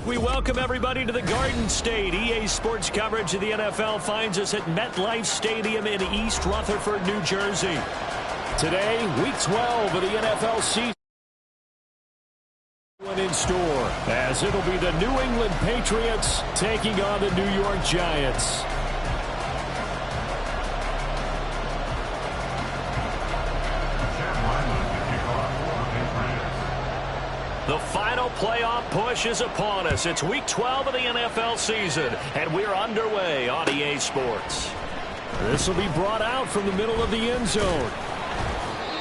We welcome everybody to the Garden State. EA Sports coverage of the NFL finds us at MetLife Stadium in East Rutherford, New Jersey. Today, Week 12 of the NFL season in store, as it'll be the New England Patriots taking on the New York Giants. The final playoff push is upon us. It's Week 12 of the NFL season, and we're underway on EA Sports. This will be brought out from the middle of the end zone.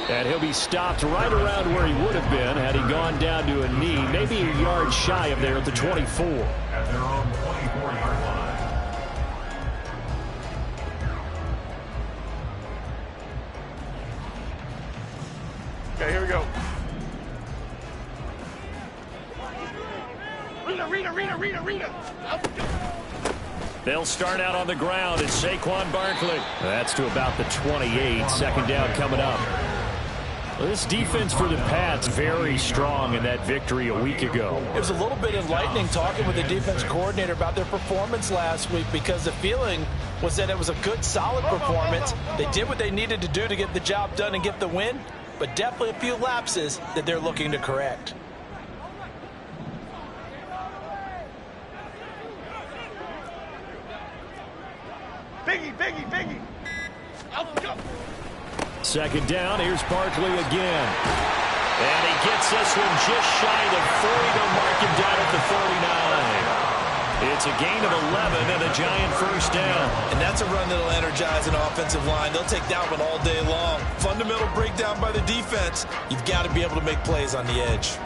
And he'll be stopped right around where he would have been had he gone down to a knee, maybe a yard shy of there at the 24. At their own 24-yard line. Okay, here we go. Rita. They'll start out on the ground. It's Saquon Barkley. That's to about the 28. Second down coming up. Well, this defense for the Pats very strong in that victory a week ago. It was a little bit enlightening talking with the defense coordinator about their performance last week, because the feeling was that it was a good, solid performance. They did what they needed to do to get the job done and get the win, but definitely a few lapses that they're looking to correct. Biggie. Second down, here's Barkley again. And he gets this one just shy of 40. They'll mark him down at the 39. It's a gain of 11 and a Giant first down. And that's a run that'll energize an offensive line. They'll take that one all day long. Fundamental breakdown by the defense. You've got to be able to make plays on the edge.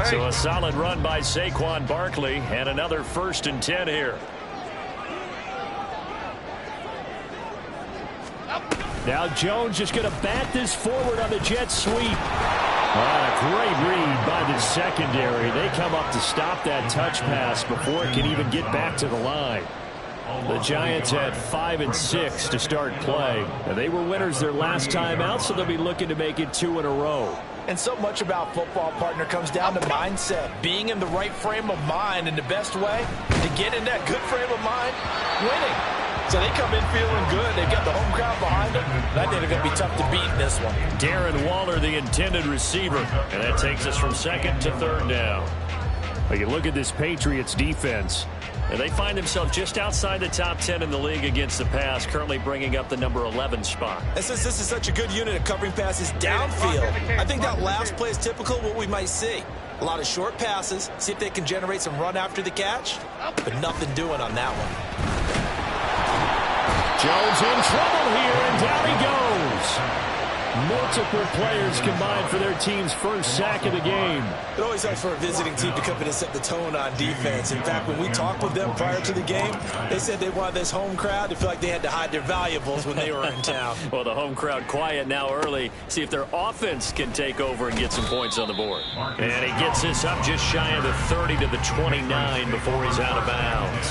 So a solid run by Saquon Barkley, and another 1st and 10 here. Now Jones just going to bat this forward on the jet sweep. A great read by the secondary. They come up to stop that touch pass before it can even get back to the line. The Giants had 5 and 6 to start play. And they were winners their last time out, so they'll be looking to make it 2 in a row. And so much about football, partner, comes down to mindset. Being in the right frame of mind, and the best way to get in that good frame of mind, winning. So they come in feeling good. They've got the home crowd behind them. And I think they're going to be tough to beat in this one. Darren Waller, the intended receiver. And that takes us from 2nd to 3rd down. But you look at this Patriots defense, and they find themselves just outside the top 10 in the league against the pass, currently bringing up the number 11 spot. And since this is such a good unit of covering passes downfield, I think that last play is typical of what we might see. A lot of short passes, see if they can generate some run after the catch, but nothing doing on that one. Jones in trouble here, and down he goes. Multiple players combined for their team's first sack of the game. It always helps for a visiting team to come in and set the tone on defense. In fact, when we talked with them prior to the game, they said they wanted this home crowd to feel like they had to hide their valuables when they were in town. Well, the home crowd quiet now early. See if their offense can take over and get some points on the board. And he gets this up just shy of the 30 to the 29 before he's out of bounds.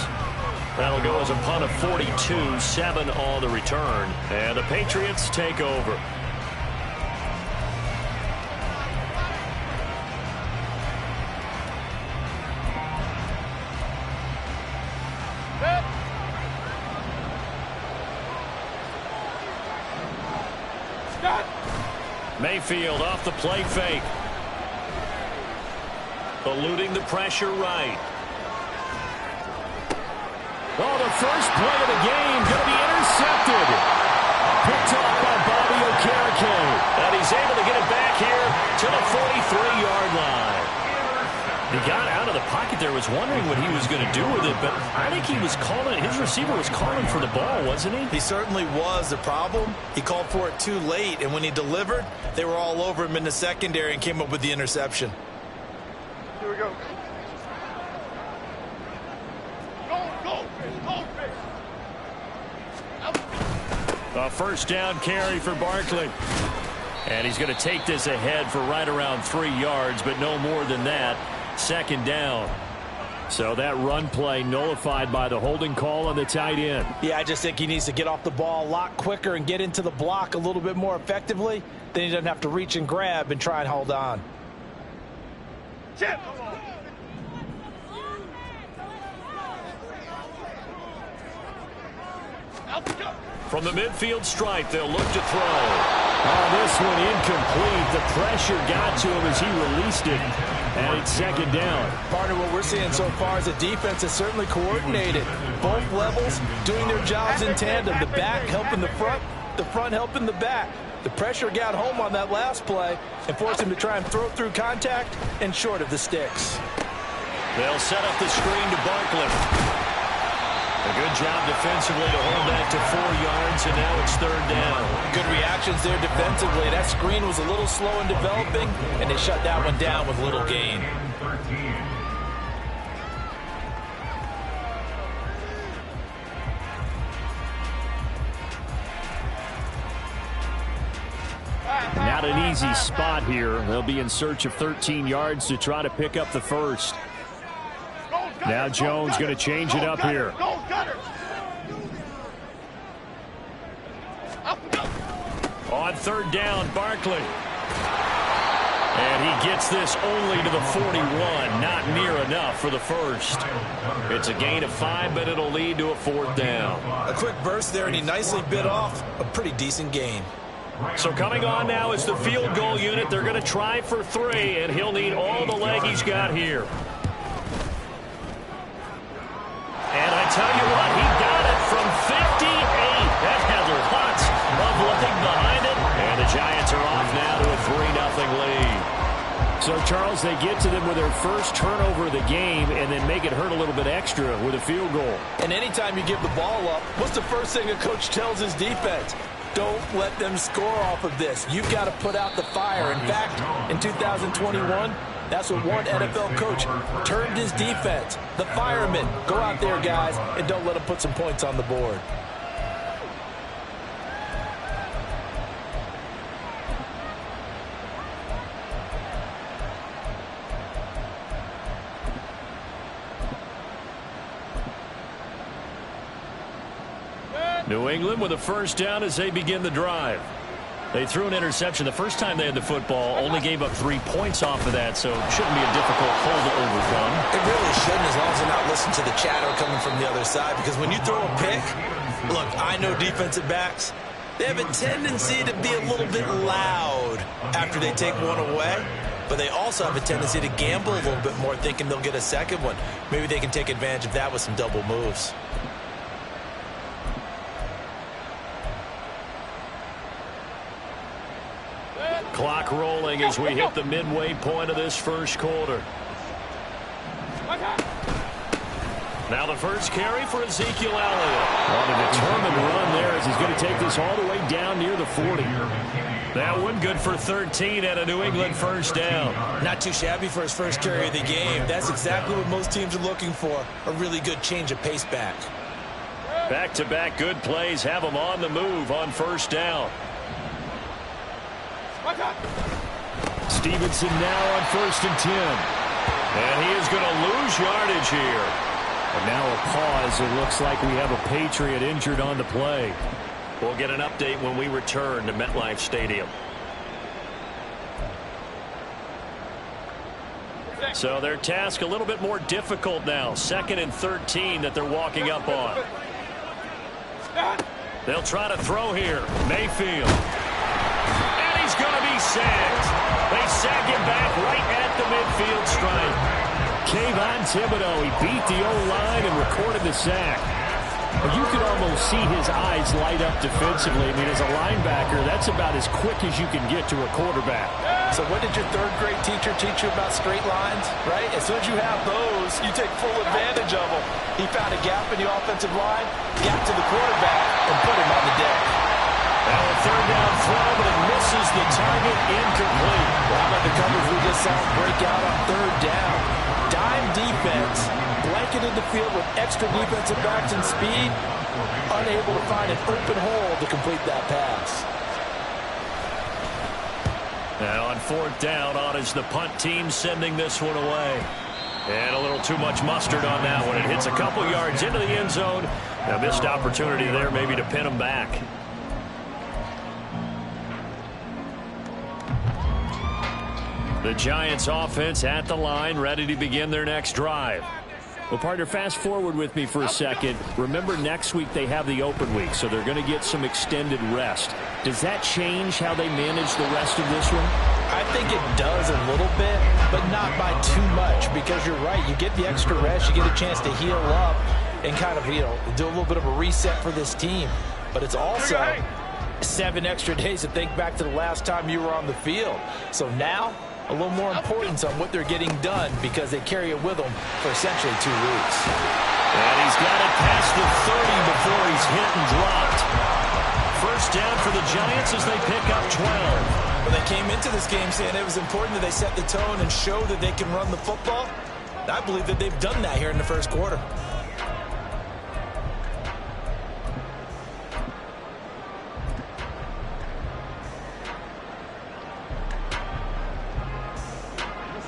That'll go as a punt of 42, 7 on the return. And the Patriots take over. Mayfield off the play fake. Eluding the pressure right. Oh, the first play of the game going to be intercepted. Picked off by Bobby Okereke. And he's able to get it back here to the 43-yard line. He got out of the pocket there, was wondering what he was going to do with it, but I think he was calling, his receiver was calling for the ball, wasn't he? He certainly was. The problem, he called for it too late, and when he delivered, they were all over him in the secondary and came up with the interception. Here we go. A first down carry for Barkley. And he's going to take this ahead for right around 3 yards, but no more than that. Second down. So that run play nullified by the holding call on the tight end. Yeah, I just think he needs to get off the ball a lot quicker and get into the block a little bit more effectively. Then he doesn't have to reach and grab and try and hold on. Chip. From the midfield stripe, they'll look to throw. Oh, this one incomplete. The pressure got to him as he released it. And it's second down. Partner, what we're seeing so far is the defense is certainly coordinated. Both levels doing their jobs in tandem. The back helping the front helping the back. The pressure got home on that last play and forced him to try and throw through contact and short of the sticks. They'll set up the screen to Barkley. A good job defensively to hold that to 4 yards, and now it's third down. Good reactions there defensively. That screen was a little slow in developing, and they shut that one down with little gain. Not an easy spot here. They'll be in search of 13 yards to try to pick up the first. Now Jones going to change it up here. On third down, Barkley. And he gets this only to the 41. Not near enough for the first. It's a gain of 5, but it'll lead to a fourth down. A quick burst there, and he nicely bit off a pretty decent gain. So coming on now is the field goal unit. They're going to try for 3, and he'll need all the leg he's got here. And I tell you what, he got it from 58. That had lots of leg behind it. And the Giants are off now to a 3-0 lead. So, Charles, they get to them with their first turnover of the game and then make it hurt a little bit extra with a field goal. And anytime you give the ball up, what's the first thing a coach tells his defense? Don't let them score off of this. You've got to put out the fire. In fact, in 2021, that's what one NFL coach termed his defense. The firemen. Go out there, guys, and don't let them put some points on the board. New England with a first down as they begin the drive. They threw an interception the first time they had the football, only gave up 3 points off of that, so it shouldn't be a difficult hole to overcome. It really shouldn't, as long as they're not listening to the chatter coming from the other side, because when you throw a pick, look, I know defensive backs, they have a tendency to be a little bit loud after they take one away, but they also have a tendency to gamble a little bit more, thinking they'll get a second one. Maybe they can take advantage of that with some double moves. Clock rolling as we hit the midway point of this first quarter. Now the first carry for Ezekiel Elliott. On a determined run there as he's going to take this all the way down near the 40. That one good for 13 and a New England first down. Not too shabby for his first carry of the game. That's exactly what most teams are looking for. A really good change of pace back. Back-to-back good plays have him on the move on first down. Stevenson now on 1st and 10. And he is going to lose yardage here. And now a pause. It looks like we have a Patriot injured on the play. We'll get an update when we return to MetLife Stadium. So their task a little bit more difficult now. 2nd and 13 that they're walking up on. They'll try to throw here. Mayfield. He's going to be sacked. They sack him back right at the midfield stripe. Kayvon Thibodeau, he beat the O-line and recorded the sack. You could almost see his eyes light up defensively. I mean, as a linebacker, that's about as quick as you can get to a quarterback. So what did your 3rd grade teacher teach you about straight lines, right? As soon as you have those, you take full advantage of them. He found a gap in the offensive line, got to the quarterback, and put him on the deck. Now a 3rd down throw, but it misses the target, incomplete. How about the coverage we just saw break out on 3rd down? Dime defense, blanketed the field with extra defensive backs and speed, unable to find an open hole to complete that pass. Now on 4th down, on is the punt team sending this one away. And a little too much mustard on that one. It hits a couple yards into the end zone. A missed opportunity there maybe to pin them back. The Giants offense at the line, ready to begin their next drive. Well, partner, fast forward with me for a second. Remember, next week they have the open week, so they're going to get some extended rest. Does that change how they manage the rest of this one? I think it does a little bit, but not by too much, because you're right. You get the extra rest. You get a chance to heal up and kind of, do a little bit of a reset for this team. But it's also 7 extra days to think back to the last time you were on the field. So now, a little more importance on what they're getting done because they carry it with them for essentially 2 weeks. And he's got it past the 30 before he's hit and dropped. First down for the Giants as they pick up 12. Well, they came into this game saying it was important that they set the tone and show that they can run the football. I believe that they've done that here in the first quarter.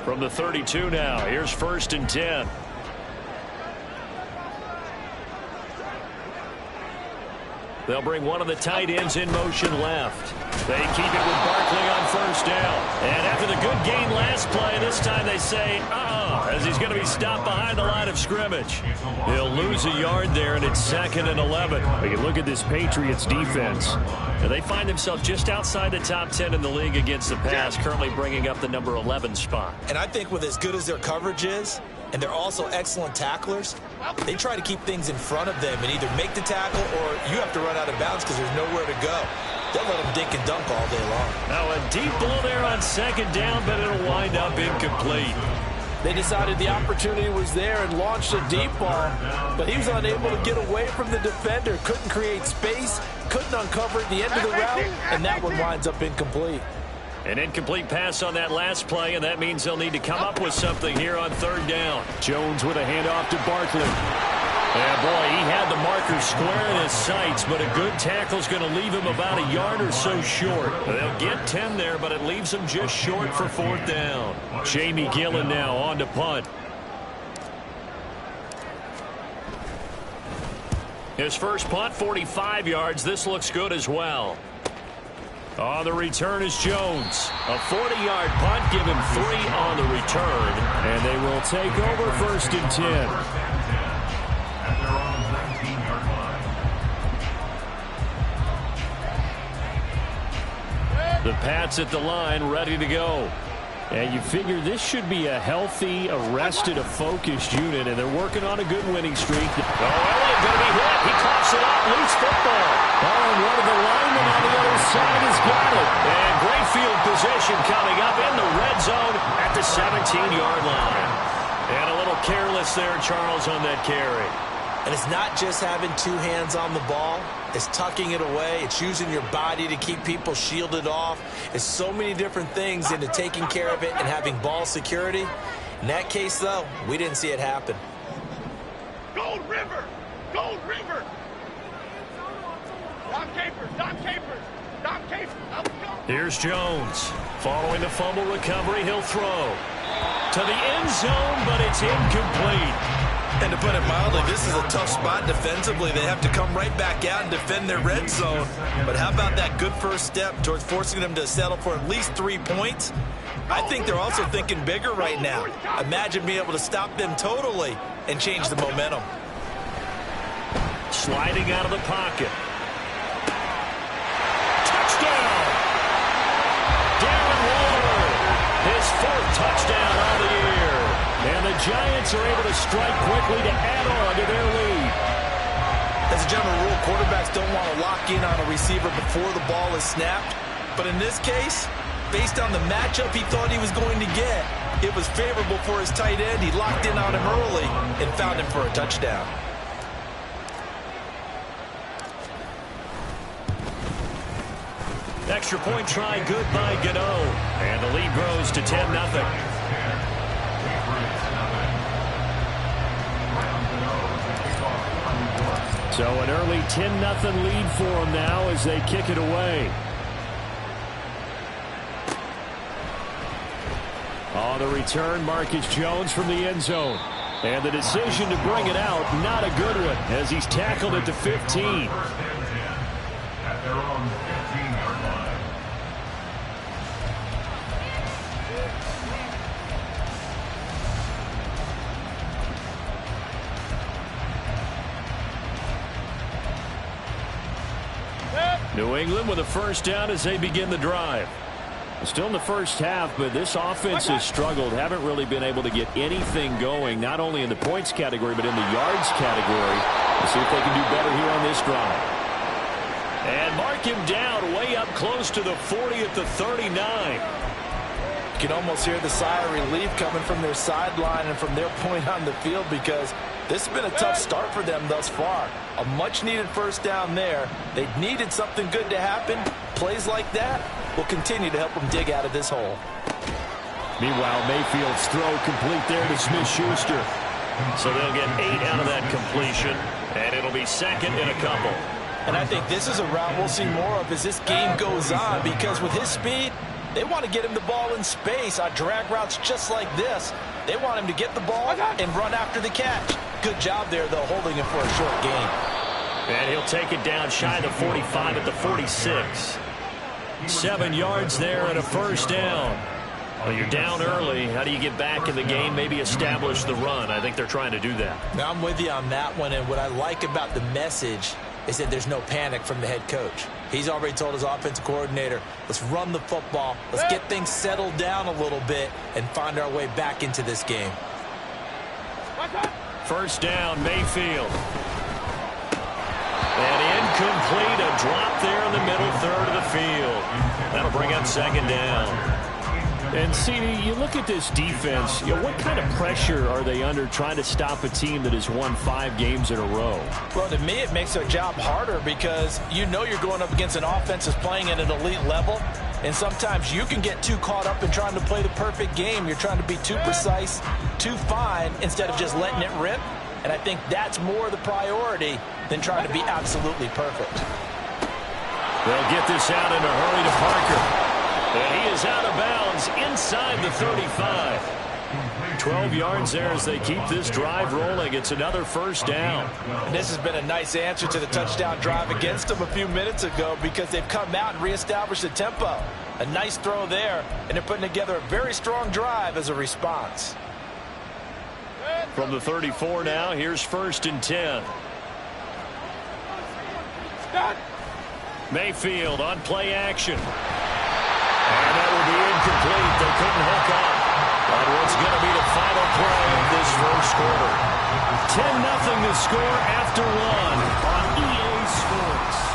From the 32 now, here's 1st and 10. They'll bring one of the tight ends in motion left. They keep it with Barkley on 1st down. And after the good gain last play, this time they say, as he's going to be stopped behind the line of scrimmage. He'll lose a yard there, and it's 2nd and 11. We can look at this Patriots defense. Now, they find themselves just outside the top 10 in the league against the pass, currently bringing up the number 11 spot. And I think with as good as their coverage is, and they're also excellent tacklers, they try to keep things in front of them and either make the tackle or you have to run out of bounds because there's nowhere to go. They'll let them dink and dunk all day long. Now a deep ball there on 2nd down, but it'll wind up incomplete. They decided the opportunity was there and launched a deep ball, but he was unable to get away from the defender, couldn't create space, couldn't uncover at the end of the route, and that one winds up incomplete. An incomplete pass on that last play, and that means they'll need to come up with something here on 3rd down. Jones with a handoff to Barkley. Yeah, boy, he had the marker square in his sights, but a good tackle's going to leave him about a yard or so short. They'll get 10 there, but it leaves them just short for 4th down. Jamie Gillen now on to punt. His first punt, 45 yards. This looks good as well. On the return is Jones. A 40-yard punt, give him 3 on the return. And they will take over 1st and 10. At their own 19-yard line. The Pats at the line, ready to go. And you figure this should be a healthy, arrested, a focused unit, and they're working on a good winning streak. Elliott going to be hit. He coughs it up, loose football. And one of the linemen on the other side has got it. And great field position coming up in the red zone at the 17-yard line. And a little careless there, Charles, on that carry. And it's not just having 2 hands on the ball. It's tucking it away. It's using your body to keep people shielded off. It's so many different things into taking care of it and having ball security. In that case, though, we didn't see it happen. Gold River! Gold River! Dom Capers! Dom Capers! Dom Capers! Let's go! Here's Jones. Following the fumble recovery, he'll throw to the end zone, but it's incomplete. And to put it mildly, this is a tough spot defensively. They have to come right back out and defend their red zone. But how about that good first step towards forcing them to settle for at least 3 points? I think they're also thinking bigger right now. Imagine being able to stop them totally and change the momentum. Sliding out of the pocket. Touchdown! Darren Waller, his 4th touchdown on the year. And the Giants are able to strike quickly to add on to their lead. As a general rule, quarterbacks don't want to lock in on a receiver before the ball is snapped. But in this case, based on the matchup he thought he was going to get, it was favorable for his tight end. He locked in on him early and found him for a touchdown. Extra point try good by Gano. And the lead grows to 10-0. So an early 10-0 lead for them now as they kick it away. On the return, Marcus Jones from the end zone. And the decision to bring it out, not a good one, as he's tackled at the 15. First and 10 at their own 15-yard line. New England with a first down as they begin the drive. Still in the first half, but this offense has struggled. Haven't really been able to get anything going, not only in the points category, but in the yards category. We'll see if they can do better here on this drive. And mark him down way up close to the 40 at the 39. You can almost hear the sigh of relief coming from their sideline and from their point on the field, because this has been a tough start for them thus far. A much-needed first down there. They needed something good to happen. Plays like that will continue to help them dig out of this hole. Meanwhile, Mayfield's throw complete there to Smith-Schuster. So they'll get 8 out of that completion, and it'll be second and a couple. And I think this is a route we'll see more of as this game goes on, because with his speed, they want to get him the ball in space on drag routes just like this. They want him to get the ball and run after the catch. Good job there, though, holding him for a short gain. And he'll take it down shy of the 45 at the 46. 7 yards there and a first down. Well, you're down early. How do you get back in the game? Maybe establish the run. I think they're trying to do that. Now, I'm with you on that one, and what I like about the message is that there's no panic from the head coach. He's already told his offensive coordinator, let's run the football, let's get things settled down a little bit and find our way back into this game. First down, Mayfield. And incomplete, a drop there in the middle third of the field. That'll bring up second down. And, CD, you look at this defense, what kind of pressure are they under trying to stop a team that has won 5 games in a row? Well, to me, it makes their job harder, because you know you're going up against an offense that's playing at an elite level, and sometimes you can get too caught up in trying to play the perfect game. You're trying to be too precise, too fine, instead of just letting it rip, and I think that's more the priority than trying to be absolutely perfect. They'll get this out in a hurry to Parker. And he is out of bounds inside the 35. 12 yards there as they keep this drive rolling. It's another first down. And this has been a nice answer to the touchdown drive against them a few minutes ago, because they've come out and reestablished the tempo. A nice throw there, and they're putting together a very strong drive as a response. From the 34 now, here's first and 10. Mayfield on play action. And that will be incomplete. They couldn't hook up on what's going to be the final play of this first quarter. 10-0 to score after 1 on EA Sports.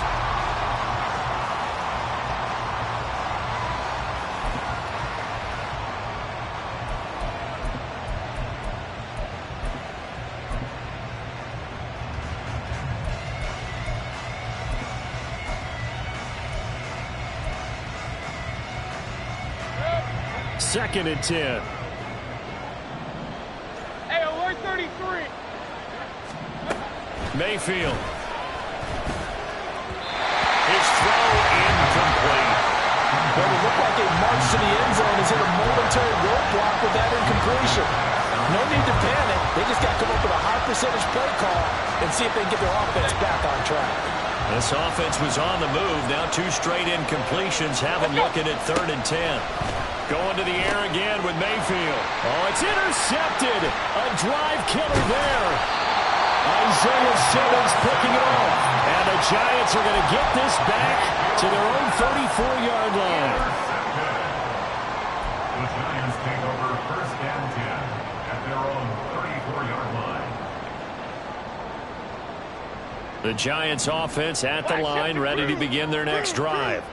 Second and 10. Hey, alert 33. Mayfield. His throw incomplete. Well, it looked like a march to the end zone has hit a momentary roadblock with that incompletion. No need to panic. They just got to come up with a high percentage play call and see if they can get their offense back on track. This offense was on the move. Now 2 straight incompletions. Have them looking at 3rd and 10. Going to the air again with Mayfield. Oh, it's intercepted. A drive killer there. Isaiah Simmons picking it off. And the Giants are going to get this back to their own 34-yard line. The Giants take over first and 10 at their own 34-yard line. The Giants offense at the line, ready to begin their next drive.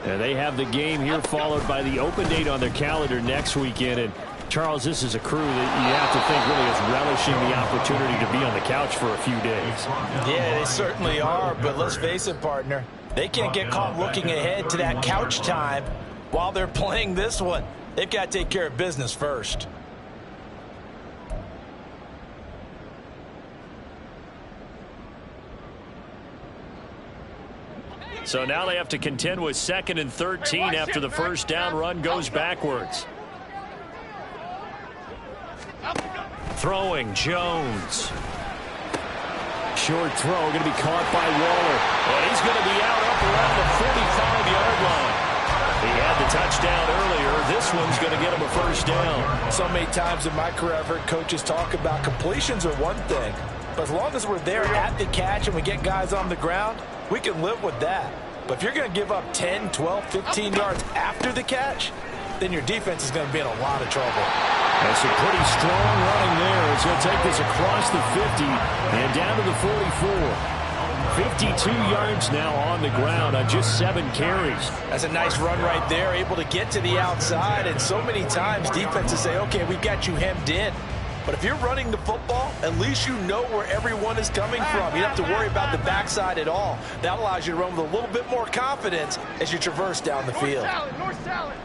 And they have the game here, followed by the open date on their calendar next weekend. And, Charles, this is a crew that you have to think really is relishing the opportunity to be on the couch for a few days. Yeah, they certainly are, but let's face it, partner. They can't get caught looking ahead to that couch time while they're playing this one. They've got to take care of business first. So now they have to contend with 2nd and 13 after the first down run goes backwards. throwing, Jones. Short throw, going to be caught by Waller. And he's going to be out up around the 45-yard line. He had the touchdown earlier. This one's going to get him a first down. So many times in my career I've heard coaches talk about completions are one thing. But as long as we're there at the catch and we get guys on the ground, we can live with that. But if you're going to give up 10, 12, 15 yards after the catch, then your defense is going to be in a lot of trouble. That's a pretty strong running there as he'll take this across the 50 and down to the 44. 52 yards now on the ground on just 7 carries. That's a nice run right there, able to get to the outside. And so many times defenses say, okay, we've got you hemmed in. But if you're running the football, at least you know where everyone is coming from. You don't have to worry about the backside at all. That allows you to run with a little bit more confidence as you traverse down the field. North salad.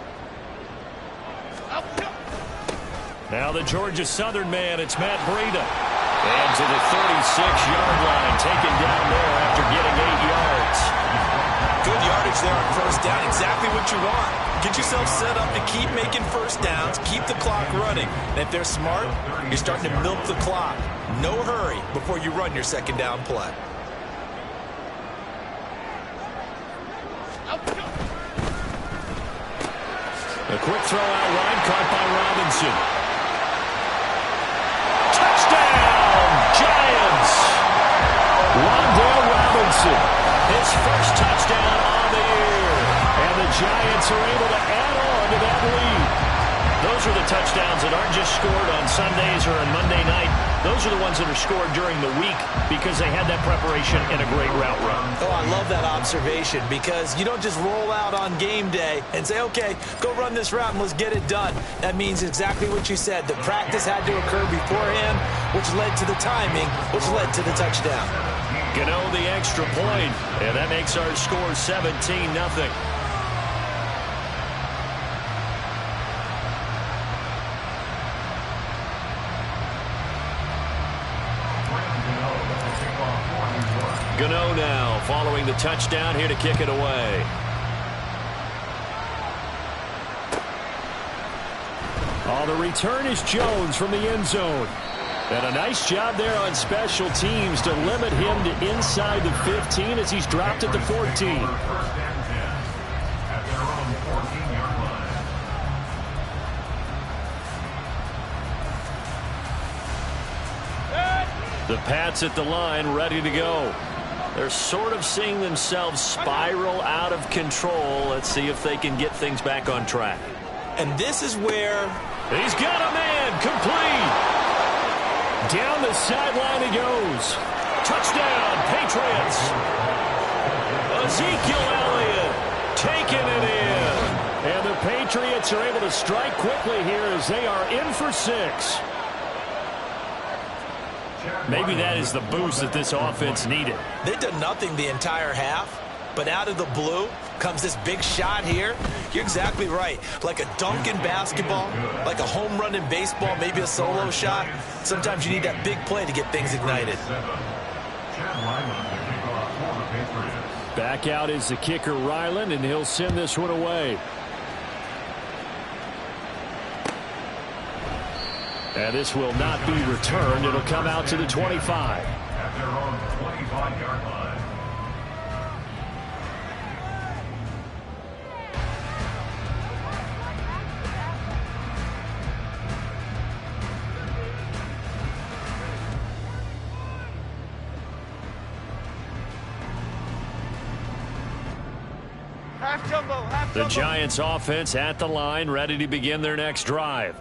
Now the Georgia Southern man, it's Matt Breida. And to the 36-yard line, taken down there after getting 8 yards. Good yardage there on first down, exactly what you want. Get yourself set up to keep making first downs, keep the clock running. And if they're smart, you're starting to milk the clock. No hurry before you run your second down play. A quick throw out wide, caught by Robinson. Touchdown, Giants! Wan'Dale Robinson, his first touchdown on the year. And the Giants are able to add on to that lead. Those are the touchdowns that aren't just scored on Sundays or on Monday night. Those are the ones that are scored during the week because they had that preparation and a great route run. Oh, I love that observation because you don't just roll out on game day and say, okay, go run this route and let's get it done. That means exactly what you said. The practice had to occur beforehand, which led to the timing, which led to the touchdown. Gano the extra point, and that makes our score 17-0. Gano now following the touchdown here to kick it away. On the return is Jones from the end zone. And a nice job there on special teams to limit him to inside the 15 as he's dropped at the 14. First and 10 at their own 14-yard line. The Pats at the line, ready to go. They're sort of seeing themselves spiral out of control. Let's see if they can get things back on track. And this is where he's got a man complete. Down the sideline he goes. Touchdown, Patriots. Ezekiel Elliott taking it in. And the Patriots are able to strike quickly here as they are in for 6. Maybe that is the boost that this offense needed. they've done nothing the entire half, but out of the blue comes this big shot here. You're exactly right. Like a dunk in basketball, like a home run in baseball, maybe a solo shot. Sometimes you need that big play to get things ignited. Back out is the kicker, Ryland, and he'll send this one away. And this will not be returned. It'll come out to the 25. At their own 25-yard line. Half jumbo, half jumbo. The Giants offense at the line, ready to begin their next drive.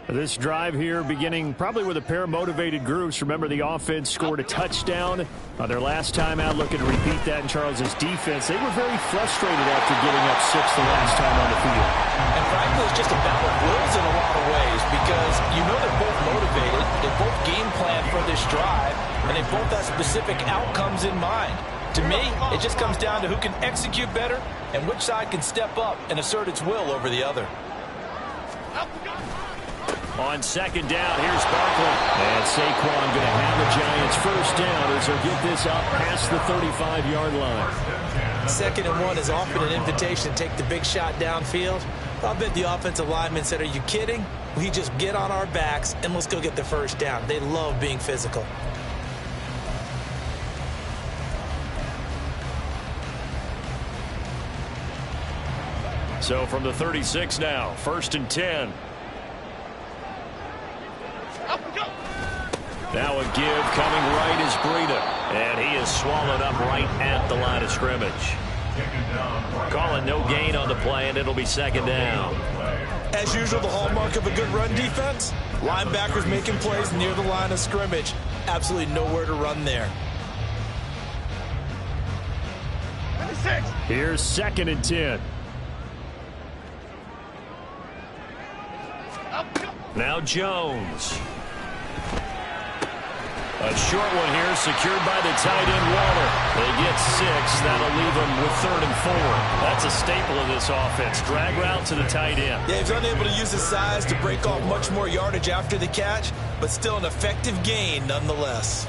This drive here beginning probably with a pair of motivated groups. Remember, the offense scored a touchdown on their last time out, looking to repeat that in Charles's defense. They were very frustrated after getting up 6 the last time on the field. And frankly, it's just a battle of wills in a lot of ways because you know they're both motivated. They both game plan for this drive, and they both have specific outcomes in mind. To me, it just comes down to who can execute better and which side can step up and assert its will over the other. On second down, here's Barkley. And Saquon going to have the Giants first down as they'll get this up past the 35-yard line. 2nd and 1 is often an invitation to take the big shot downfield. I bet the offensive lineman said, are you kidding? We just get on our backs and let's go get the first down. They love being physical. So from the 36 now, 1st and 10. Now a give coming right is Breida. And he is swallowed up right at the line of scrimmage. Calling no gain on the play, and it'll be 2nd down. As usual, the hallmark of a good run defense, linebackers making plays near the line of scrimmage. Absolutely nowhere to run there. Here's 2nd and 10. Now Jones. A short one here, secured by the tight end, Waller. They get 6. That'll leave them with 3rd and 4. That's a staple of this offense. Drag route to the tight end. Yeah, he's unable to use his size to break off much more yardage after the catch, but still an effective gain nonetheless.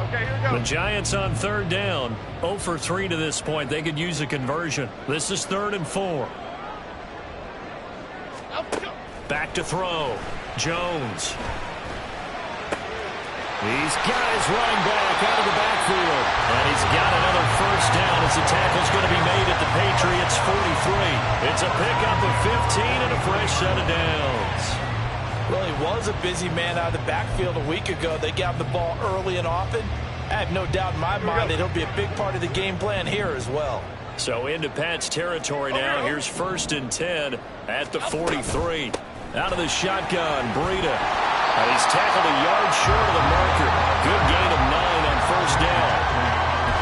Okay, here we go. The Giants on 3rd down. 0 for 3 to this point. They could use a conversion. This is 3rd and 4. Back to throw. Jones. These guys running back out of the backfield. And he's got another first down as the tackle's going to be made at the Patriots 43. It's a pickup of 15 and a fresh set of downs. Well, he was a busy man out of the backfield a week ago. They got the ball early and often. I have no doubt in my mind that he'll be a big part of the game plan here as well. So into Pat's territory now. Here's 1st and 10 at the 43. Out of the shotgun, Breida. He's tackled a yard short of the marker. Good gain of 9 on 1st down.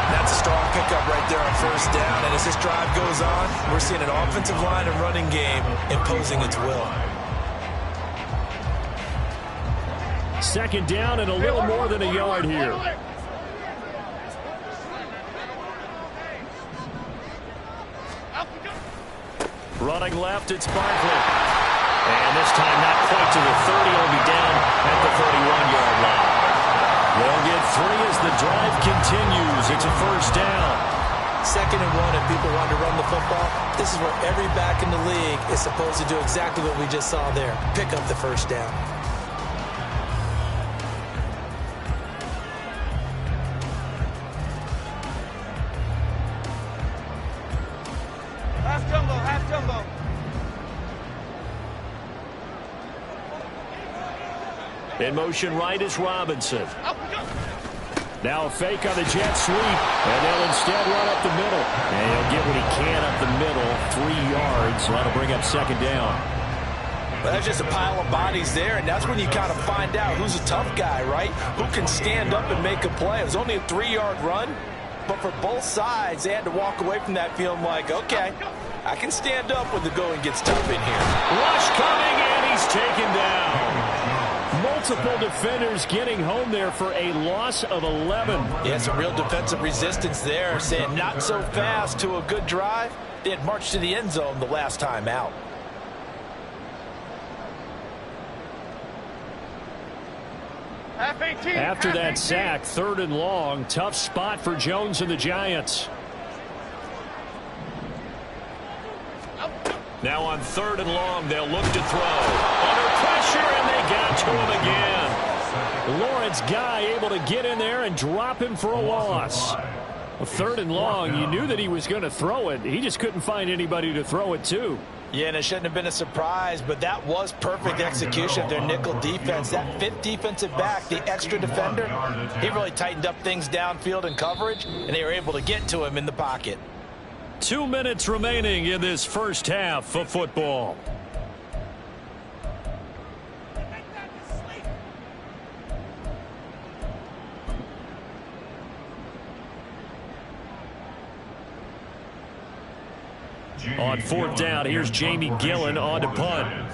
That's a strong pickup right there on 1st down. And as this drive goes on, we're seeing an offensive line and running game imposing its will. 2nd down and a little more than a yard here. Running left, it's Barkley. And this time not quite to the 30. He'll be down at the 31-yard line. They'll get 3 as the drive continues. It's a 1st down. 2nd and 1 if people want to run the football. This is where every back in the league is supposed to do exactly what we just saw there. Pick up the 1st down. Half jumbo, half jumbo. In motion right is Robinson. Now a fake on the jet sweep, and they'll instead run up the middle. And he'll get what he can up the middle, 3 yards. So that'll bring up 2nd down. But that's just a pile of bodies there, and that's when you kind of find out who's a tough guy, right? Who can stand up and make a play. It was only a 3-yard run, but for both sides, they had to walk away from that feeling like, okay, I can stand up when the going gets tough in here. Rush coming, and he's taken down. Multiple defenders getting home there for a loss of 11. Yeah, some real defensive resistance there, saying not so fast to a good drive. They had marched to the end zone the last time out. Half 18. After half that 18. sack, 3rd and long, tough spot for Jones and the Giants. Now on 3rd and long, they'll look to throw. Under pressure, and they got to him again. Lawrence Guy able to get in there and drop him for a loss. 3rd and long, you knew that he was going to throw it. He just couldn't find anybody to throw it to. Yeah, and it shouldn't have been a surprise, but that was perfect execution of their nickel defense. That 5th defensive back, the extra defender, he really tightened up things downfield in coverage, and they were able to get to him in the pocket. 2 minutes remaining in this first half of football. On 4th down, here's Jamie Gillen on to punt.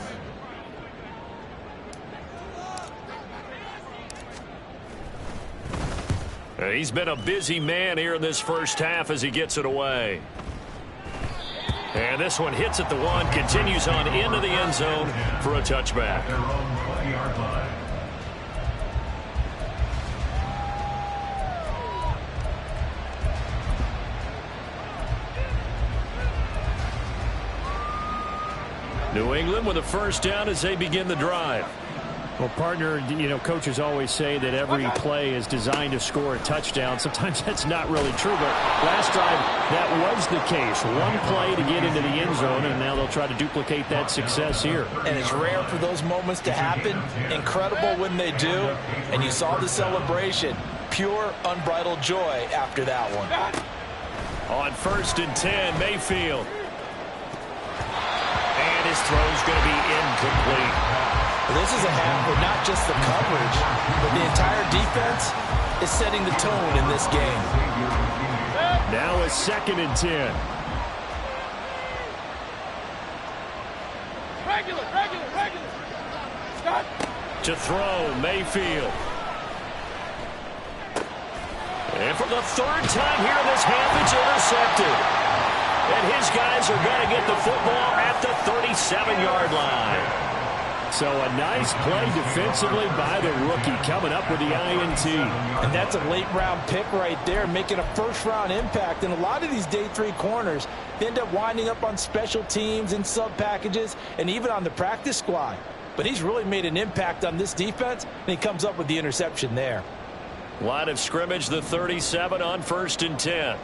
He's been a busy man here in this first half as he gets it away. And this one hits at the 1, continues on into the end zone for a touchback. Their own 20-yard line. New England with a first down as they begin the drive. Well, partner, you know, coaches always say that every play is designed to score a touchdown. Sometimes that's not really true, but last drive, that was the case. One play to get into the end zone, and now they'll try to duplicate that success here. And it's rare for those moments to happen. Incredible when they do. And you saw the celebration. Pure, unbridled joy after that one. On 1st and 10, Mayfield. And his throw's going to be incomplete. This is a half where not just the coverage, but the entire defense is setting the tone in this game. Now a 2nd and 10. Regular. Stop. To throw, Mayfield. And for the 3rd time here in this half, it's intercepted. And his guys are going to get the football at the 37-yard line. So a nice play defensively by the rookie, coming up with the INT. And that's a late-round pick right there, making a first-round impact. And a lot of these day 3 corners, they end up winding up on special teams and sub-packages and even on the practice squad. But he's really made an impact on this defense, and he comes up with the interception there. Line of scrimmage, the 37 on 1st and 10.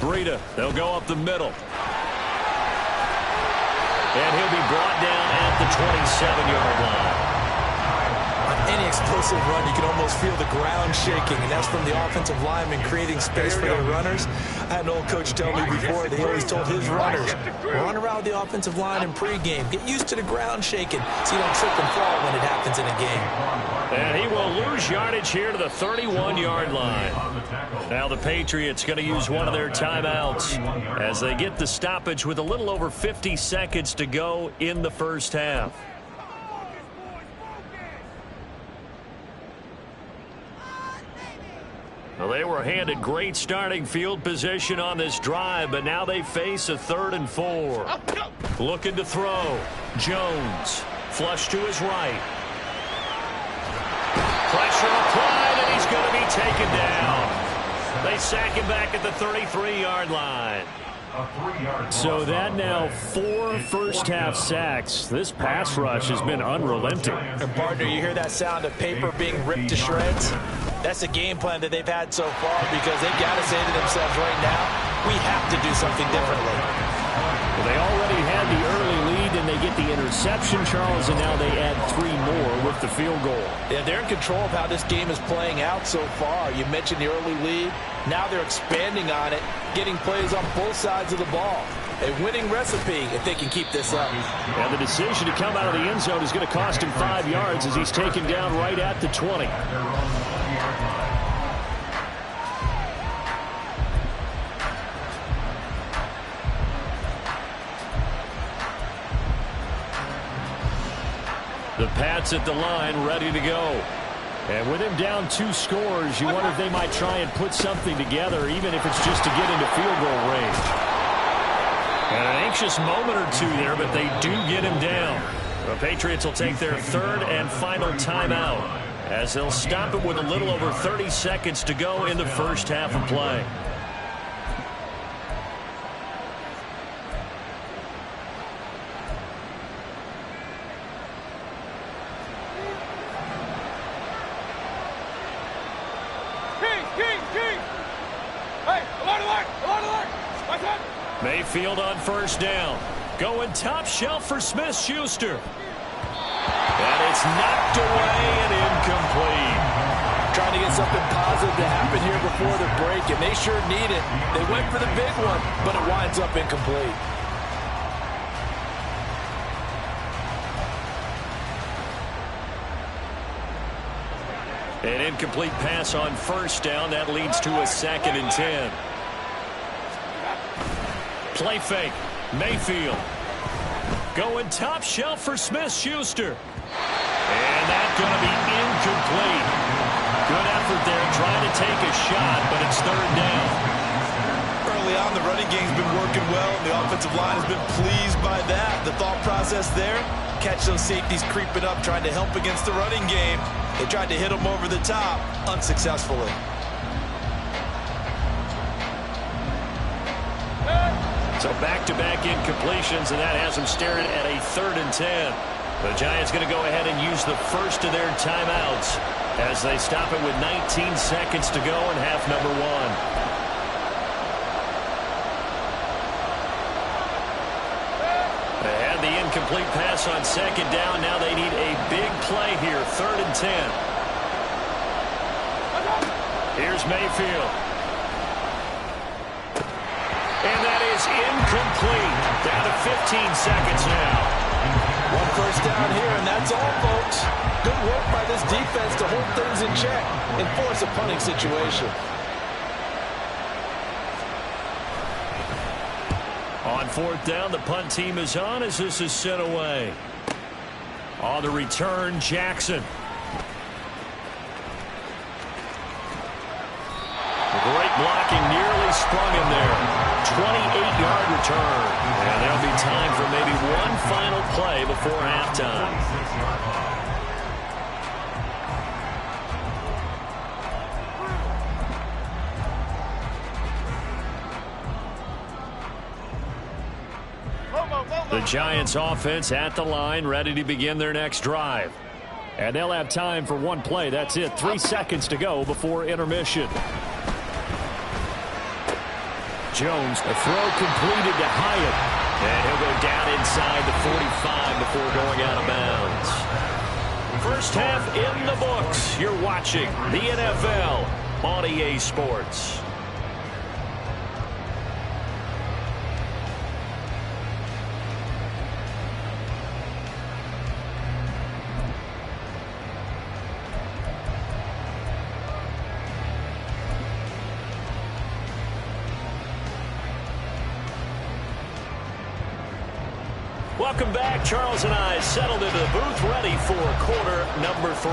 Breida, they'll go up the middle. And he'll be brought down at the 27-yard line. On any explosive run, you can almost feel the ground shaking, and that's from the offensive linemen creating space for their runners. I had an old coach tell me before that he always told his runners, run around the offensive line in pregame. Get used to the ground shaking so you don't trip and fall when it happens in a game. And he will lose yardage here to the 31-yard line. Now the Patriots going to use one of their timeouts as they get the stoppage with a little over 50 seconds to go in the first half. Well, they were handed great starting field position on this drive, but now they face a 3rd and 4. Looking to throw. Jones. Flush to his right. Pressure applied, and he's going to be taken down. They sack him back at the 33-yard line. So that now 4 first-half sacks. This pass rush has been unrelenting. And, partner, you hear that sound of paper being ripped to shreds? That's a game plan that they've had so far because they've got to say to themselves right now, we have to do something differently. Well, they already had the early lead, and they get the interception, Charles, and now they add 3 more with the field goal. Yeah, they're in control of how this game is playing out so far. You mentioned the early lead. Now they're expanding on it, getting plays on both sides of the ball. A winning recipe if they can keep this up. And the decision to come out of the end zone is going to cost him 5 yards as he's taken down right at the 20. The Pats at the line, ready to go. And with him down 2 scores, you wonder if they might try and put something together, even if it's just to get into field goal range. And an anxious moment or two there, but they do get him down. The Patriots will take their 3rd and final timeout as they'll stop it with a little over 30 seconds to go in the first half of play. Mayfield on 1st down. Going top shelf for Smith-Schuster. And it's knocked away and incomplete. Trying to get something positive to happen here before the break, and they sure need it. They went for the big one, but it winds up incomplete. An incomplete pass on 1st down. That leads to a 2nd and 10. Play fake. Mayfield. Going top shelf for Smith-Schuster. And that's going to be incomplete. Good effort there trying to take a shot, but it's 3rd down. Early on, the running game's been working well, and the offensive line has been pleased by that. The thought process there, catch those safeties creeping up, trying to help against the running game. They tried to hit them over the top, unsuccessfully. So back-to-back incompletions, and that has them staring at a 3rd and 10. The Giants going to go ahead and use the first of their timeouts as they stop it with 19 seconds to go in half number 1. They had the incomplete pass on 2nd down. Now they need a big play here, 3rd and 10. Here's Mayfield. And that is incomplete. Down to 15 seconds now. 1 first down here, and that's all, folks. Good work by this defense to hold things in check and force a punting situation. On 4th down, the punt team is on as this is sent away. On the return, Jackson. Great blocking, nearly sprung him there. 28-yard return. And there'll be time for maybe one final play before halftime. The Giants offense at the line, ready to begin their next drive. And they'll have time for one play. That's it. 3 seconds to go before intermission. Jones, a throw completed to Hyatt. And he'll go down inside the 45 before going out of bounds. First half in the books. You're watching the NFL on EA Sports. Welcome back. Charles and I settled into the booth, ready for quarter number 3.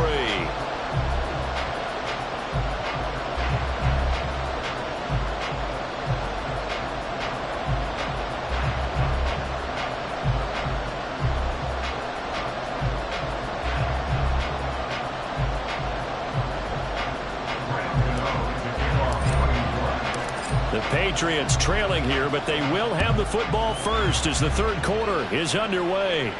The Patriots trailing here, but they will have the football first as the 3rd quarter is underway.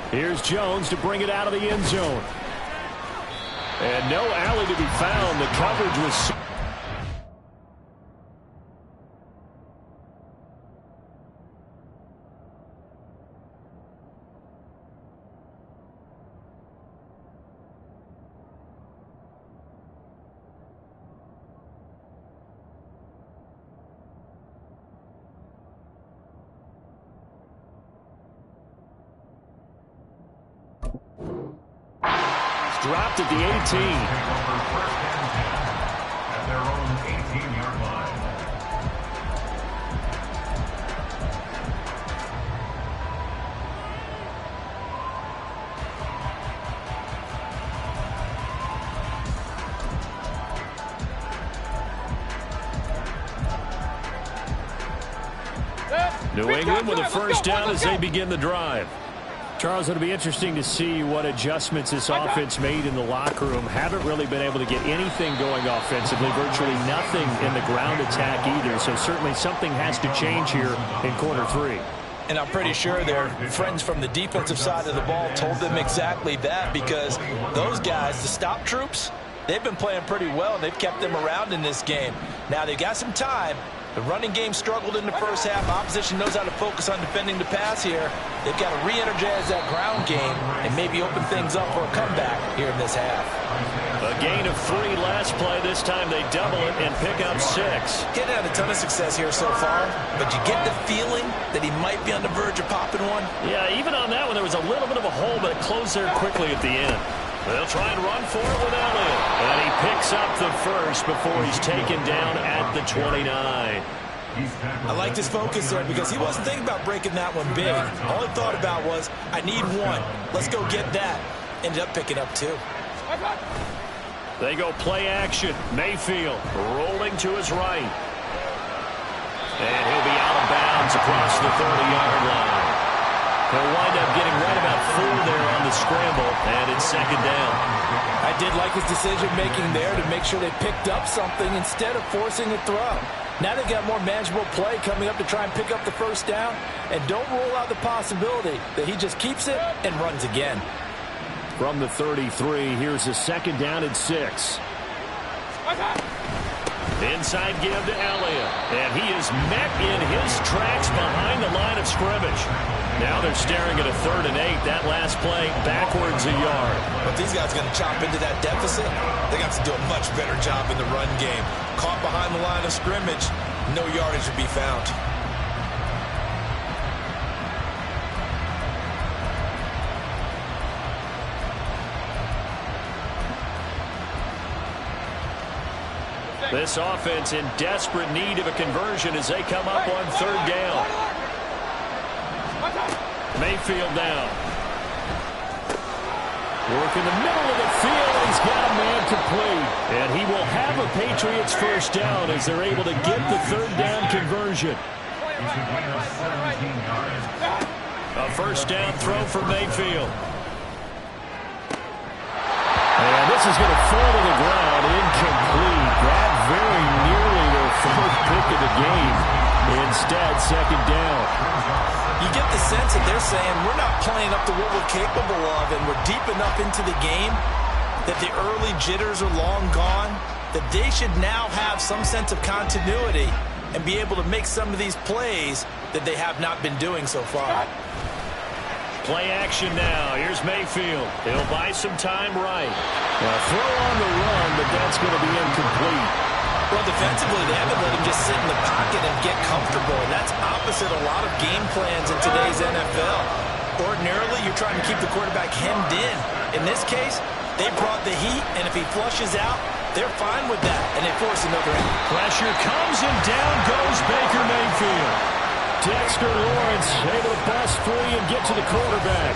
Here's Jones to bring it out of the end zone. And no alley to be found. The coverage was... dropped at the 18. Take over 1st and 10 at their own 18-yard line. New England with a first down as they begin the drive. Charles, it'll be interesting to see what adjustments this offense made in the locker room. Haven't really been able to get anything going offensively, virtually nothing in the ground attack either. So certainly something has to change here in quarter 3. And I'm pretty sure their friends from the defensive side of the ball told them exactly that, because those guys, the stop troops, they've been playing pretty well. They've kept them around in this game. Now they've got some time. The running game struggled in the first half. Opposition knows how to focus on defending the pass here. They've got to re-energize that ground game and maybe open things up for a comeback here in this half. A gain of 3 last play. This time they double it and pick up 6. Getting had a ton of success here so far, but you get the feeling that he might be on the verge of popping one. Yeah, even on that one, there was a little bit of a hole, but it closed there quickly at the end. They'll try and run for it with Elliott. And he picks up the first before he's taken down at the 29. I like this focus there because he wasn't thinking about breaking that one big. All he thought about was, I need 1. Let's go get that. Ended up picking up 2. They go play action. Mayfield rolling to his right. And he'll be out of bounds across the 30-yard line. He'll wind up getting right about 4 there on the scramble, and it's second down. I did like his decision-making there to make sure they picked up something instead of forcing a throw. Now they've got more manageable play coming up to try and pick up the first down, and don't rule out the possibility that he just keeps it and runs again. From the 33, here's a second down and 6. Inside give to Elliott, and he is met in his tracks behind the line of scrimmage. Now they're staring at a 3rd and 8. That last play backwards a yard. But these guys are going to chop into that deficit. They got to do a much better job in the run game. Caught behind the line of scrimmage, no yardage to be found. This offense in desperate need of a conversion as they come up on 3rd down. Mayfield down. Work in the middle of the field. He's got a man complete. And he will have a Patriots first down as they're able to get the 3rd down conversion. A first down throw for Mayfield. And this is going to fall to the ground. Incomplete. Grabbed very nearly their 4th pick of the game. Instead, second down. You get the sense that they're saying we're not playing up to what we're capable of, and we're deep enough into the game that the early jitters are long gone, that they should now have some sense of continuity and be able to make some of these plays that they have not been doing so far. Play action now. Here's Mayfield. He'll buy some time right. Now throw on the run, but that's going to be incomplete. Well, defensively, they haven't let him just sit in the pocket and get comfortable. And that's opposite a lot of game plans in today's NFL. Ordinarily, you're trying to keep the quarterback hemmed in. In this case, they brought the heat, and if he flushes out, they're fine with that, and they force another in. Pressure comes, and down goes Baker Mayfield. Dexter Lawrence able to bust free and get to the quarterback.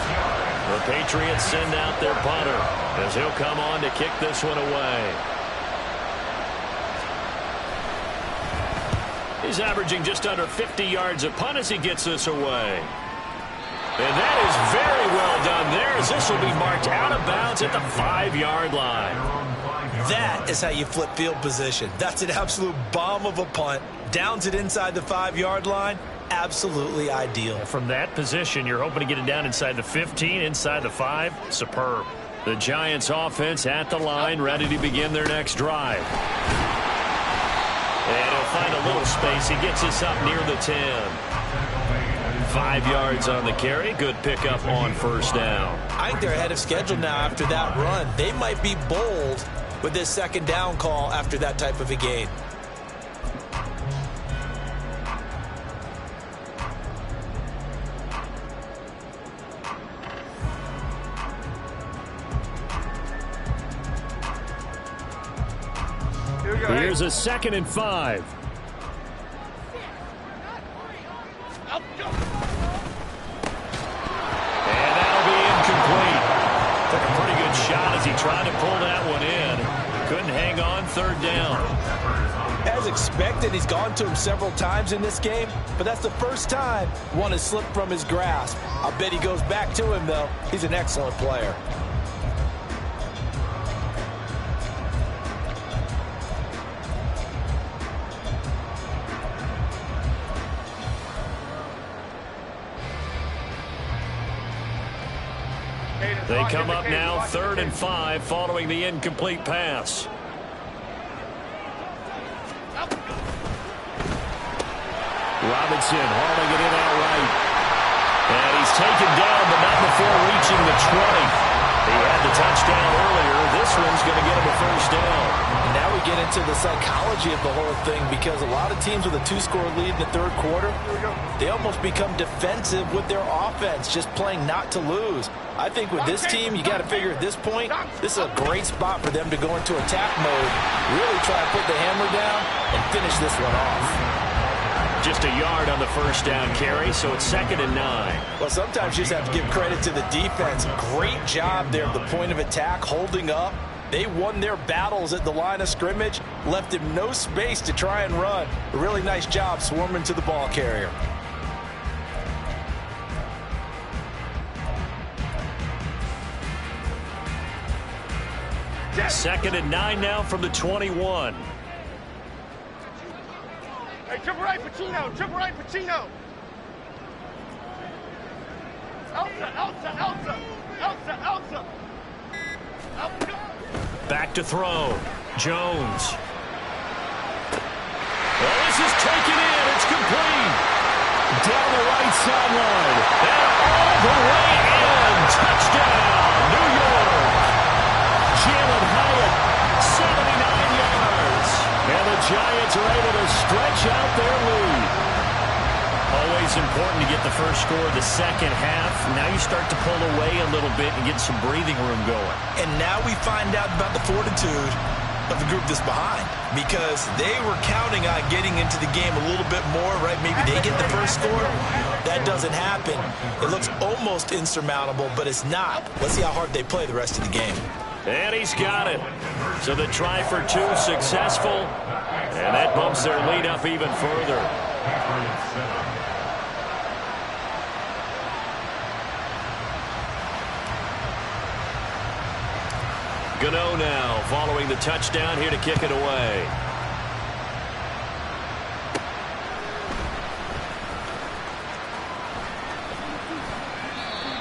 The Patriots send out their punter as he'll come on to kick this one away. He's averaging just under 50 yards a punt as he gets this away. And that is very well done there as this will be marked out of bounds at the 5-yard line. That is how you flip field position. That's an absolute bomb of a punt. Downs it inside the 5-yard line. Absolutely ideal. From that position, you're hoping to get it down inside the 15, inside the 5. Superb. The Giants offense at the line, ready to begin their next drive. And he'll find a little space. He gets us up near the 10. 5 yards on the carry. Good pickup on first down. I think they're ahead of schedule now after that run. They might be bold with this second down call after that type of a gain. Here's a 2nd and 5. And that'll be incomplete. Took a pretty good shot as he tried to pull that one in. Couldn't hang on 3rd down. As expected, he's gone to him several times in this game, but that's the first time one has slipped from his grasp. I'll bet he goes back to him, though. He's an excellent player. They come up now 3rd and 5 following the incomplete pass. Robinson hauling it in outright. And he's taken down, but not before reaching the 20. He had the touchdown earlier. This one's going to get him a first down. And now we get into the psychology of the whole thing, because a lot of teams with a 2-score lead in the 3rd quarter, they almost become defensive with their offense, just playing not to lose. I think with this team, you got to figure at this point, this is a great spot for them to go into attack mode, really try to put the hammer down and finish this one off. Just a yard on the first down carry, so it's 2nd and 9. Well, sometimes you just have to give credit to the defense. Great job there at the point of attack, holding up. They won their battles at the line of scrimmage, left him no space to try and run. A really nice job swarming to the ball carrier. 2nd and 9 now from the 21. Hey, triple right, Pacino. Triple right, Pacino. Elsa. Back to throw. Jones. Well, this is taken in. It's complete. Down the right sideline. And all the way in. Touchdown, New York. Jalen Hyatt, 79 yards. And the Giants are able to stretch out their lead. Always important to get the first score of the second half. Now you start to pull away a little bit and get some breathing room going. And now we find out about the fortitude of the group that's behind, because they were counting on getting into the game a little bit more, right? Maybe they get the first score. That doesn't happen. It looks almost insurmountable, but it's not. Let's see how hard they play the rest of the game. And he's got it. So the try for two successful, and that bumps their lead up even further. Gano now following the touchdown here to kick it away.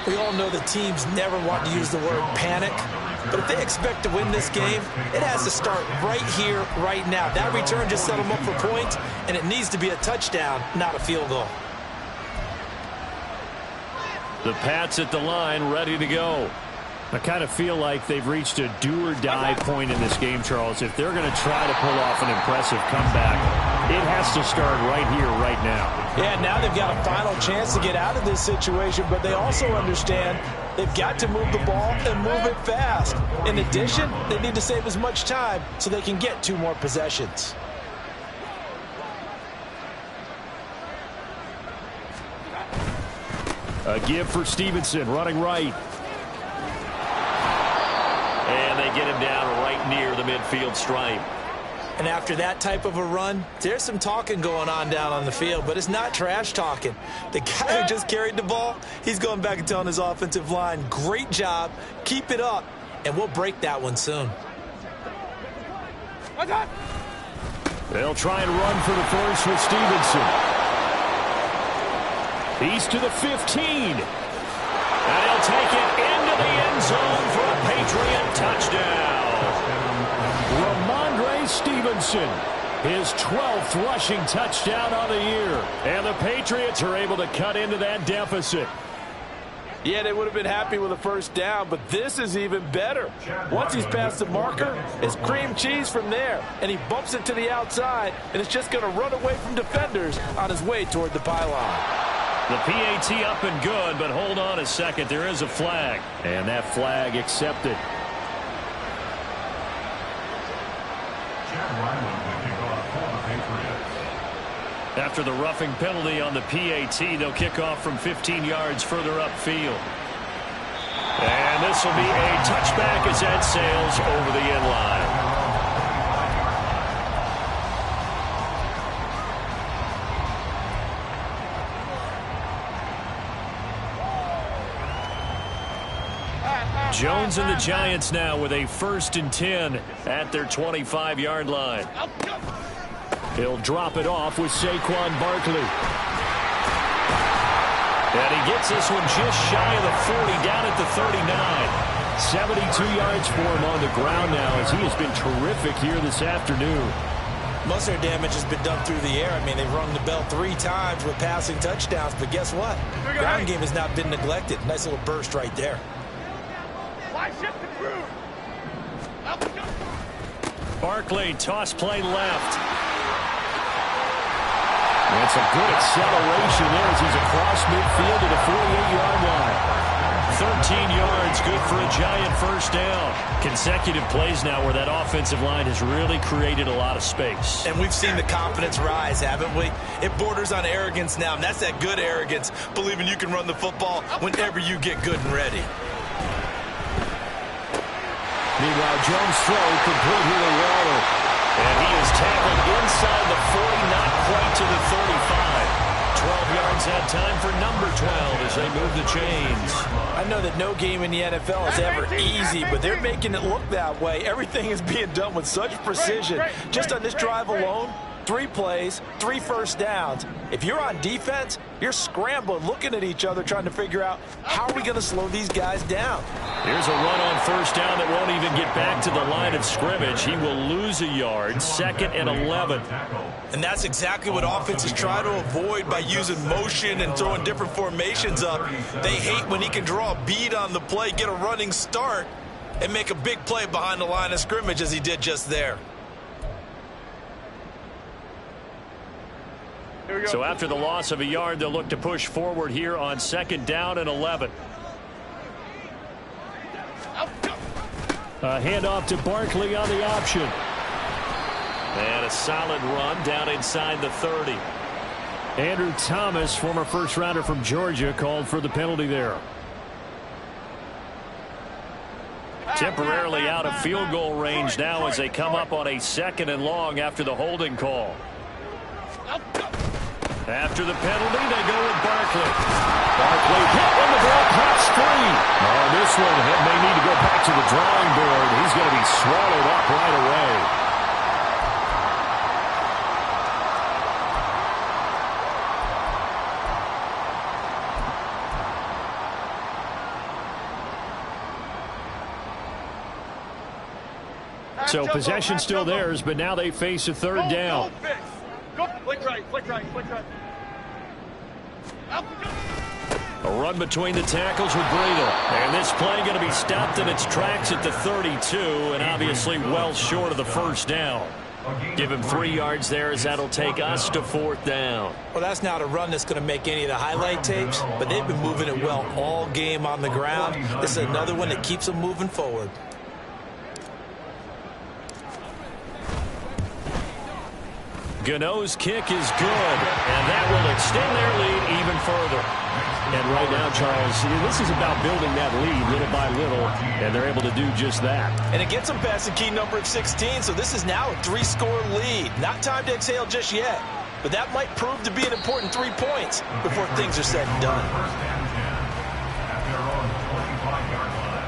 We all know the teams never want to use the word panic, but if they expect to win this game, it has to start right here, right now. That return just set them up for points, and it needs to be a touchdown, not a field goal. The Pats at the line, ready to go. I kind of feel like they've reached a do-or-die point in this game, Charles. If they're going to try to pull off an impressive comeback, it has to start right here, right now. Yeah, now they've got a final chance to get out of this situation, but they also understand they've got to move the ball and move it fast. In addition, they need to save as much time so they can get 2 more possessions. A give for Stevenson, running right. And they get him down right near the midfield stripe. And after that type of a run, there's some talking going on down on the field, but it's not trash talking. The guy who just carried the ball, he's going back and telling his offensive line, great job, keep it up, and we'll break that one soon. They'll try and run for the first with Stevenson. He's to the 15. And he'll take it into the end zone for a Patriot touchdown. Ramondre Stevenson, his 12th rushing touchdown on the year. And the Patriots are able to cut into that deficit. Yeah, they would have been happy with a first down, but this is even better. Once he's past the marker, it's cream cheese from there. And he bumps it to the outside, and it's just going to run away from defenders on his way toward the pylon. The PAT up and good, but hold on a second. There is a flag, and that flag accepted. After the roughing penalty on the PAT, they'll kick off from 15 yards further upfield. And this will be a touchback as that sails over the end line. Jones and the Giants now with a 1st and 10 at their 25-yard line. He'll drop it off with Saquon Barkley. And he gets this one just shy of the 40, down at the 39. 72 yards for him on the ground now, as he has been terrific here this afternoon. Most of their damage has been done through the air. I mean, they've rung the bell 3 times with passing touchdowns, but guess what? Ground game has not been neglected. Nice little burst right there. Barkley, toss play left. That's a good acceleration there as he's across midfield to the 48-yard line. 13 yards, good for a Giant first down. Consecutive plays now where that offensive line has really created a lot of space. And we've seen the confidence rise, haven't we? It borders on arrogance now, and that's that good arrogance, believing you can run the football whenever you get good and ready. Meanwhile, Jones' throw complete here to Waller. And he is tackled inside the 40, not quite to the 35. 12 yards that time for number 12 as they move the chains. I know that no game in the NFL is ever easy, but they're making it look that way. Everything is being done with such precision. Just on this drive alone, 3 plays, 3 first downs. If you're on defense, you're scrambling, looking at each other, trying to figure out how are we going to slow these guys down. Here's a run on first down that won't even get back to the line of scrimmage. He will lose a yard, 2nd and 11. And that's exactly what offenses try to avoid by using motion and throwing different formations up. They hate when he can draw a bead on the play, get a running start, and make a big play behind the line of scrimmage as he did just there. So after the loss of a yard, they'll look to push forward here on 2nd down and 11. A handoff to Barkley on the option. And a solid run down inside the 30. Andrew Thomas, former first-rounder from Georgia, called for the penalty there. Temporarily out of field goal range now as they come up on a 2nd and long after the holding call. After the penalty, they go with Barkley. Barkley hit when the ball pops free. Oh, this one may need to go back to the drawing board. He's going to be swallowed up right away. So possession still theirs, but now they face a 3rd down. Go, flick right, flick right, flick right. A run between the tackles with Breida. And this play going to be stopped in its tracks at the 32, and obviously well short of the first down. Give him 3 yards there as that'll take us to 4th down. Well, that's not a run that's going to make any of the highlight tapes, but they've been moving it well all game on the ground. This is another one that keeps them moving forward. Gano's kick is good, and that will extend their lead even further. And right now, Charles, this is about building that lead little by little, and they're able to do just that. And it gets them past the key number of 16, so this is now a 3-score lead. Not time to exhale just yet, but that might prove to be an important 3 points before things are said and done. At their own 25-yard line.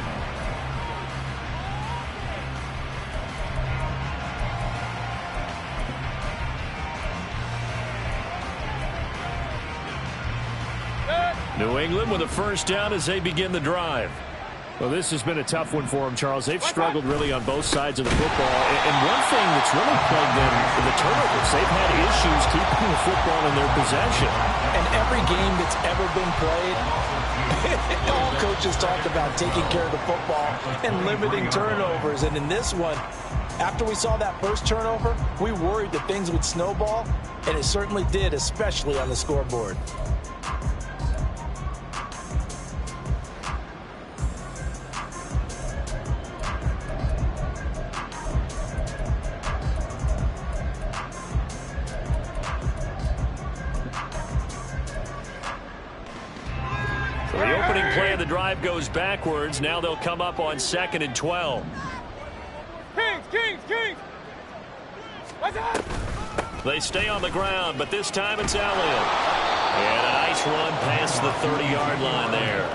New England with a first down as they begin the drive. Well, this has been a tough one for them, Charles. They've struggled really on both sides of the football. And one thing that's really plagued them is the turnovers. They've had issues keeping the football in their possession. And every game that's ever been played, all coaches talk about taking care of the football and limiting turnovers. And in this one, after we saw that first turnover, we worried that things would snowball, and it certainly did, especially on the scoreboard. The opening play of the drive goes backwards. Now they'll come up on 2nd and 12. Kings! What's up? They stay on the ground, but this time it's Elliott. And a nice run past the 30-yard line there.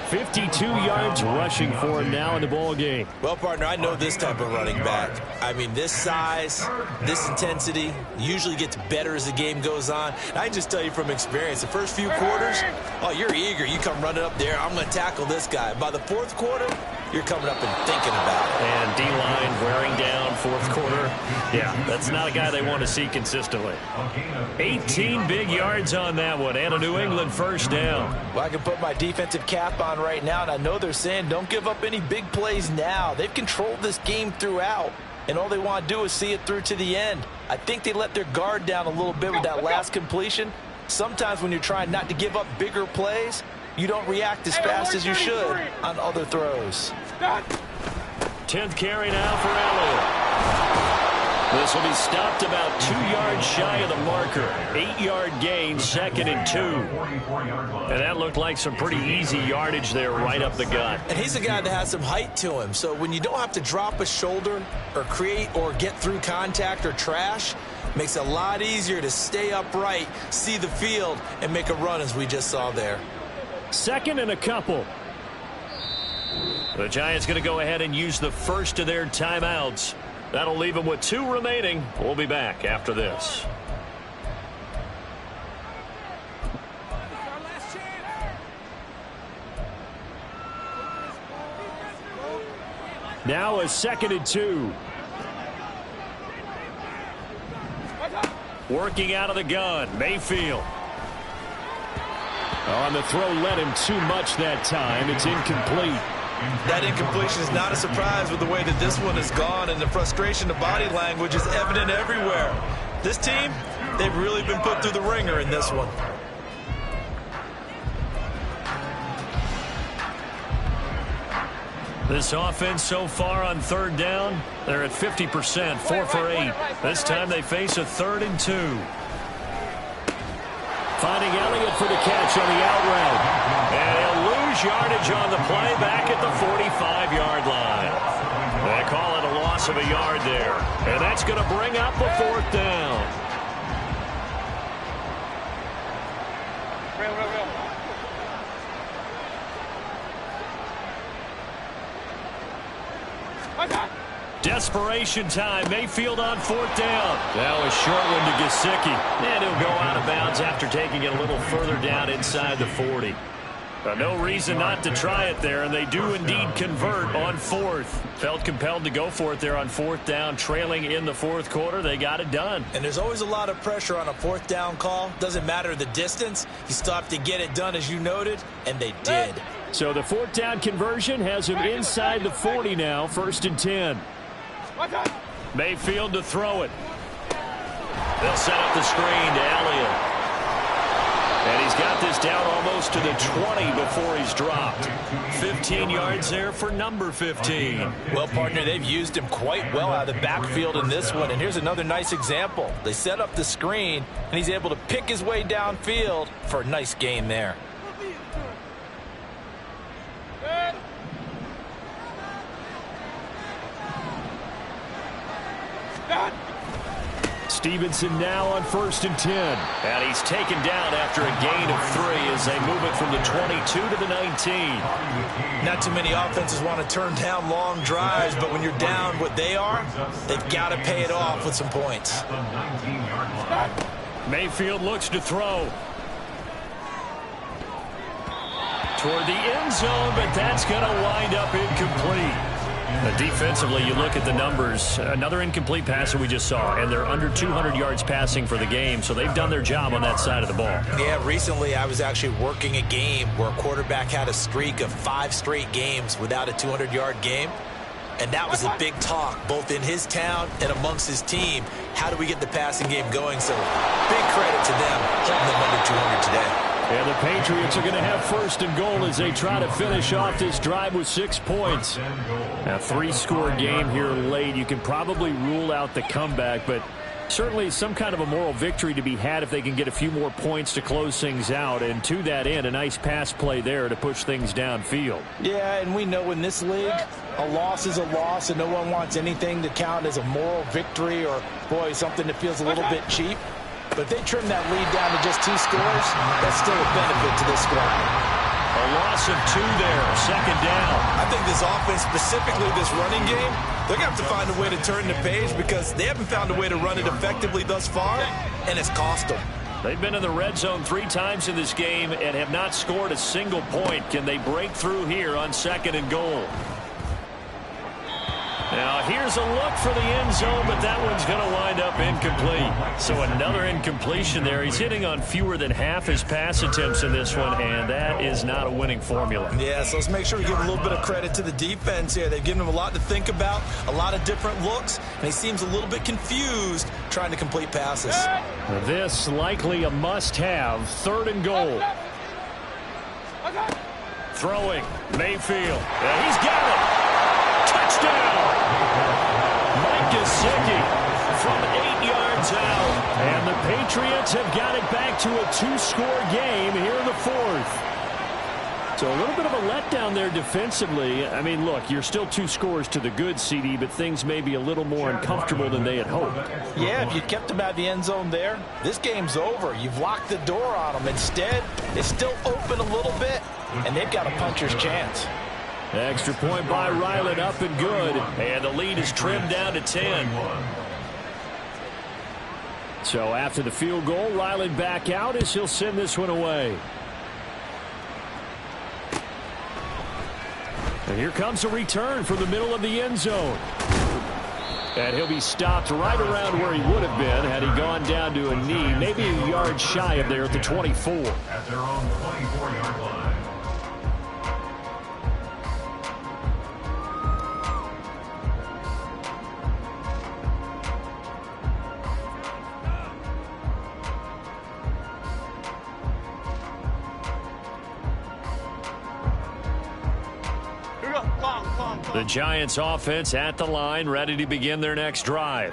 52 yards rushing for him now in the ball game. Well, partner, I know this type of running back. I mean, this size, this intensity usually gets better as the game goes on. And I can just tell you from experience, the first few quarters, oh, you're eager. You come running up there, I'm going to tackle this guy. By the 4th quarter, you're coming up and thinking about it. And D-line wearing down 4th quarter. Yeah, that's not a guy they want to see consistently. 18 big yards on that one, and a New England first down. Well, I can put my defensive cap on right now, and I know they're saying don't give up any big plays now. They've controlled this game throughout, and all they want to do is see it through to the end. I think they let their guard down a little bit with that last completion. Sometimes when you're trying not to give up bigger plays, you don't react as fast as you should on other throws. 10th carry now for Elliott. This will be stopped about 2 yards shy of the marker. 8-yard gain, 2nd and 2. And that looked like some pretty easy yardage there right up the gut. And he's a guy that has some height to him. So when you don't have to drop a shoulder or create or get through contact or trash, makes it a lot easier to stay upright, see the field, and make a run as we just saw there. 2nd and a couple. The Giants going to go ahead and use the first of their timeouts. That'll leave them with 2 remaining. We'll be back after this. Now a 2nd and 2. Working out of the gun, Mayfield. On the throw, led him too much that time. It's incomplete. That incompletion is not a surprise with the way that this one has gone, and the frustration, the body language is evident everywhere. This team, they've really been put through the ringer in this one. This offense so far on 3rd down, they're at 50%, 4 for 8. This time they face a 3rd and 2. Finding Elliott for the catch on the out route. And he'll lose yardage on the play back at the 45-yard line. They call it a loss of a yard there. And that's going to bring up a 4th down. Desperation time. Mayfield on 4th down. That was short one to Gesicki. And he'll go out of bounds after taking it a little further down inside the 40. No reason not to try it there, and they do indeed convert on 4th. Felt compelled to go for it there on 4th down, trailing in the 4th quarter. They got it done. And there's always a lot of pressure on a 4th down call. Doesn't matter the distance. You still have to get it done, as you noted, and they did. So the 4th down conversion has him inside the 40 now, 1st and 10. Mayfield to throw it. They'll set up the screen to Elliott. And he's got this down almost to the 20 before he's dropped. 15 yards there for number 15. Well, partner, they've used him quite well out of the backfield in this one. And here's another nice example. They set up the screen, and he's able to pick his way downfield for a nice gain there. Stevenson now on 1st and 10. And he's taken down after a gain of 3 as they move it from the 22 to the 19. Not too many offenses want to turn down long drives, but when you're down what they are, they've got to pay it off with some points. Mayfield looks to throw. Toward the end zone, but that's going to wind up incomplete. Defensively, you look at the numbers. Another incomplete pass that we just saw, and they're under 200 yards passing for the game, so they've done their job on that side of the ball. Yeah, recently I was actually working a game where a quarterback had a streak of 5 straight games without a 200-yard game, and that was a big talk, both in his town and amongst his team. How do we get the passing game going? So big credit to them, holding them under 200 today. And the Patriots are going to have 1st and goal as they try to finish off this drive with 6 points. A 3-score game here late. You can probably rule out the comeback, but certainly some kind of a moral victory to be had if they can get a few more points to close things out. And to that end, a nice pass play there to push things downfield. Yeah, and we know in this league, a loss is a loss, and no one wants anything to count as a moral victory or, boy, something that feels a little bit cheap. But if they trim that lead down to just 2 scores, that's still a benefit to this squad. A loss of 2 there, 2nd down. I think this offense, specifically this running game, they're going to have to find a way to turn the page because they haven't found a way to run it effectively thus far, and it's cost them. They've been in the red zone 3 times in this game and have not scored a single point. Can they break through here on 2nd and goal? Now, here's a look for the end zone, but that one's going to wind up incomplete. So another incompletion there. He's hitting on fewer than half his pass attempts in this one, and that is not a winning formula. Yeah, so let's make sure we give a little bit of credit to the defense here. They've given him a lot to think about, a lot of different looks, and he seems a little bit confused trying to complete passes. This likely a must-have. 3rd and goal. Throwing. Mayfield. Yeah, he's got it. Touchdown! Mike Gesicki And the Patriots have got it back to a 2-score game here in the fourth. So a little bit of a letdown there defensively. I mean, look, you're still 2 scores to the good, CD, but things may be a little more uncomfortable than they had hoped. Yeah, if you kept them out of the end zone there, this game's over. You've locked the door on them. Instead, it's still open a little bit, and they've got a puncher's chance. Extra point by Ryland, up and good. And the lead is trimmed down to 10. So after the field goal, Ryland back out as he'll send this one away. And here comes a return from the middle of the end zone. And he'll be stopped right around where he would have been had he gone down to a knee, maybe a yard shy of there at the 24. At their own 24-yard line. The Giants offense at the line, ready to begin their next drive.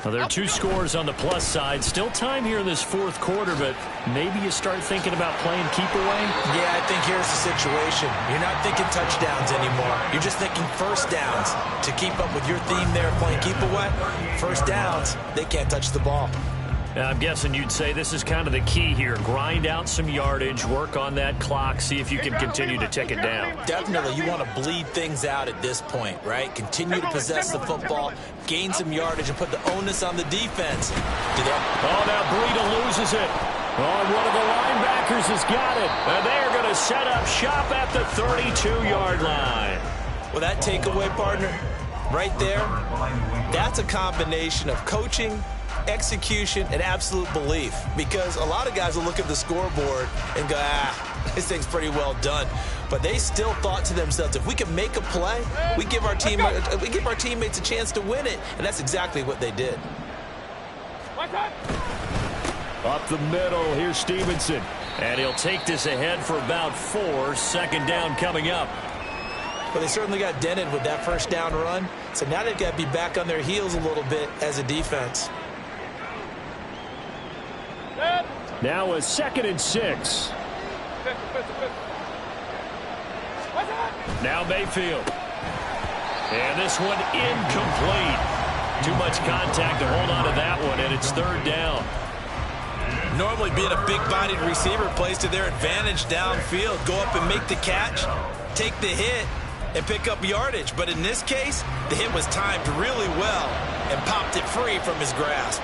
Well, there are 2 scores on the plus side. Still time here in this fourth quarter, but maybe you start thinking about playing keep away? Yeah, I think here's the situation. You're not thinking touchdowns anymore. You're just thinking first downs. To keep up with your theme there, playing keep away, first downs, they can't touch the ball. I'm guessing you'd say this is kind of the key here. Grind out some yardage, work on that clock, see if you can continue to tick it down. Definitely, you want to bleed things out at this point, right? Continue to possess the football, gain some yardage, and put the onus on the defense. Oh, now Breida loses it. Oh, one of the linebackers has got it. And they're going to set up shop at the 32-yard line. Well, that takeaway, partner, right there, that's a combination of coaching, execution, and absolute belief, because a lot of guys will look at the scoreboard and go, this thing's pretty well done, but they still thought to themselves, if we can make a play, we give our teammates a chance to win it, and that's exactly what they did. Up the middle, here's Stevenson, and he'll take this ahead for about 4. Second down coming up. But they certainly got dented with that first down run, so now they've got to be back on their heels a little bit as a defense. Now a 2nd and 6. Now Mayfield. And this one incomplete. Too much contact to hold on to that one, and it's 3rd down. Normally being a big-bodied receiver plays to their advantage downfield. Go up and make the catch, take the hit, and pick up yardage. But in this case, the hit was timed really well and popped it free from his grasp.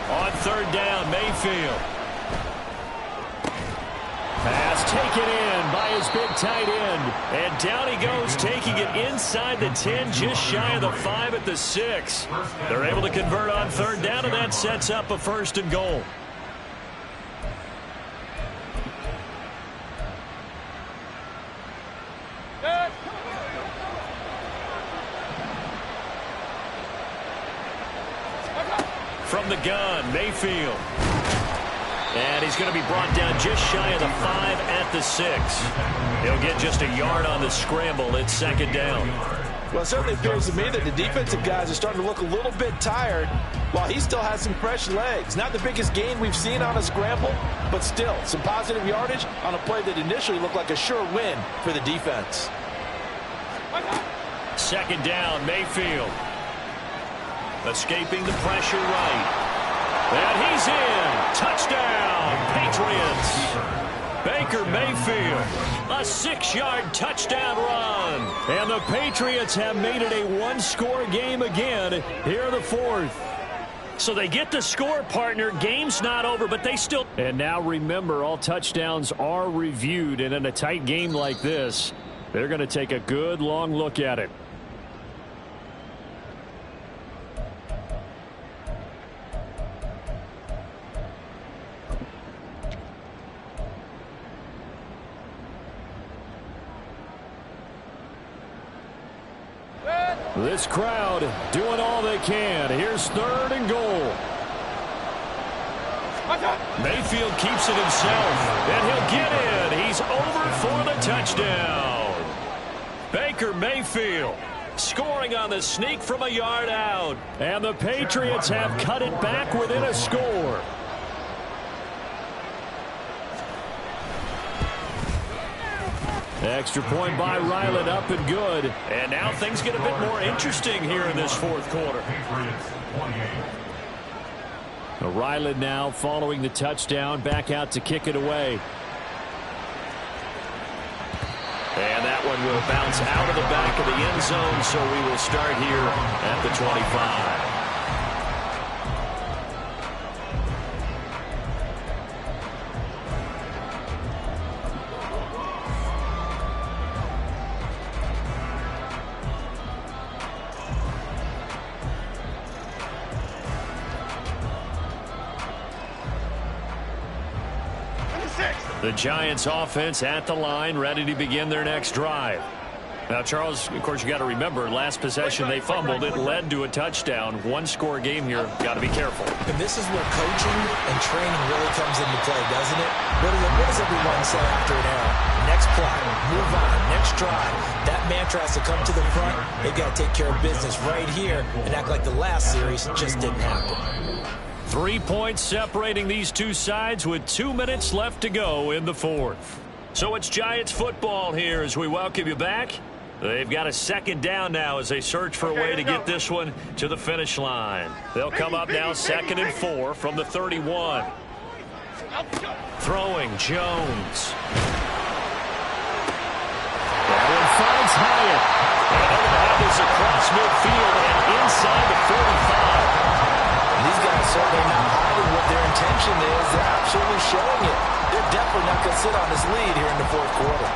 On 3rd down, Mayfield. Pass taken in by his big tight end. And down he goes, taking it inside the 10, just shy of the 5 at the 6. They're able to convert on 3rd down, and that sets up a 1st and goal. From the gun, Mayfield. And he's going to be brought down just shy of the 5 at the 6. He'll get just a yard on the scramble. It's 2nd down. Well, it certainly appears to me that the defensive guys are starting to look a little bit tired while he still has some fresh legs. Not the biggest gain we've seen on a scramble, but still some positive yardage on a play that initially looked like a sure win for the defense. 2nd down, Mayfield. Escaping the pressure right. And he's in. Touchdown, Patriots. Baker Mayfield, a 6-yard touchdown run. And the Patriots have made it a 1-score game again here in the 4th. So they get the score, partner. Game's not over, but they still... And now remember, all touchdowns are reviewed. And in a tight game like this, they're going to take a good long look at it. This crowd doing all they can. Here's 3rd and goal. Mayfield keeps it himself, and he'll get in. He's over for the touchdown. Baker Mayfield scoring on the sneak from a yard out. And the Patriots have cut it back within a score. Extra point by Ryland, up and good. And now things get a bit more interesting here in this fourth quarter. Ryland now following the touchdown, back out to kick it away. And that one will bounce out of the back of the end zone, so we will start here at the 25. The Giants offense at the line, ready to begin their next drive. Now, Charles, of course, you got to remember, last possession they fumbled. It led to a touchdown. One-score game here. Got to be careful. And this is where coaching and training really comes into play, doesn't it? What does everyone say after an error? Next play, move on, next drive. That mantra has to come to the front. They've got to take care of business right here and act like the last series just didn't happen. 3 points separating these two sides with 2 minutes left to go in the fourth. So it's Giants football here as we welcome you back. They've got a second down now as they search for a way to get this one to the finish line. They'll come up now 2nd and 4 from the 31. Throwing Jones. That one finds Hyatt. And they're going to have this across midfield and inside the 45. These guys certainly not hiding what their intention is. They're absolutely showing it. They're definitely not going to sit on this lead here in the fourth quarter.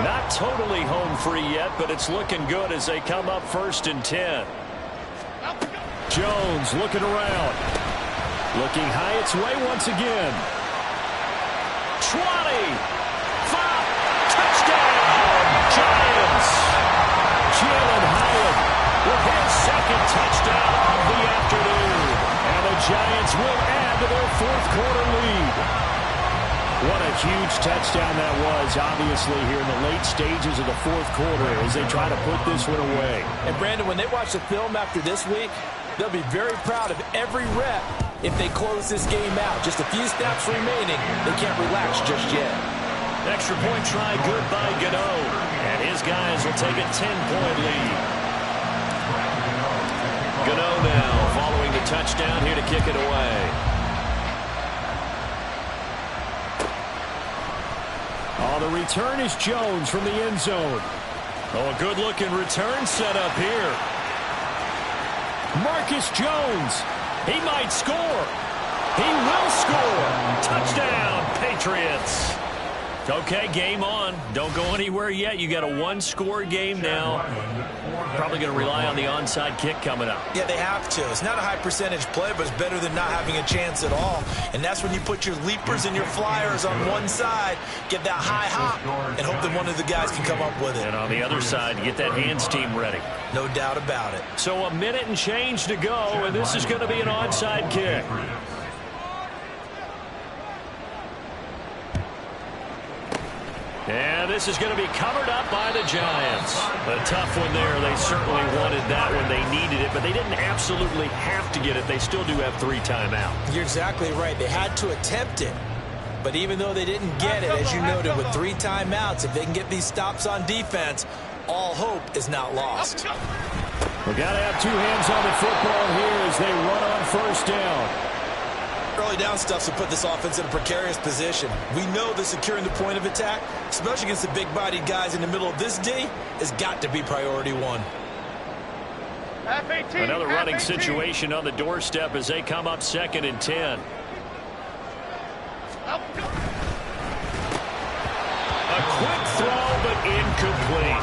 Not totally home free yet, but it's looking good as they come up 1st and 10. Jones looking around. Looking Hyatt's way once again. 20. 5. Touchdown! Giants! Jalen Hyatt with his second touchdown of the afternoon. And the Giants will add to their fourth quarter lead. What a huge touchdown that was, obviously, here in the late stages of the fourth quarter as they try to put this one away. And, Brandon, when they watch the film after this week, they'll be very proud of every rep if they close this game out. Just a few snaps remaining. They can't relax just yet. Extra point try good by Gano. And his guys will take a 10-point lead. Gano now following the touchdown here to kick it away. Oh, the return is Jones from the end zone. Oh, a good-looking return set up here. Marcus Jones. He might score. He will score. Touchdown, Patriots. Okay, game on. Don't go anywhere yet. You got a one-score game now. Probably going to rely on the onside kick coming up. Yeah, they have to. It's not a high-percentage play, but it's better than not having a chance at all. And that's when you put your leapers and your flyers on one side, get that high hop, and hope that one of the guys can come up with it. And on the other side, get that hands team ready. No doubt about it. So a minute and change to go, and this is going to be an onside kick. And this is going to be covered up by the Giants. A tough one there. They certainly wanted that when they needed it, but they didn't absolutely have to get it. They still do have 3 timeouts. You're exactly right. They had to attempt it. But even though they didn't get it, as you noted, with 3 timeouts, if they can get these stops on defense, all hope is not lost. We've got to have 2 hands on the football here as they run on first down. Early down stuff will put this offense in a precarious position. We know that securing the point of attack, especially against the big-bodied guys in the middle of this D, has got to be priority 1. Another running situation on the doorstep as they come up 2nd and 10. A quick throw, but incomplete.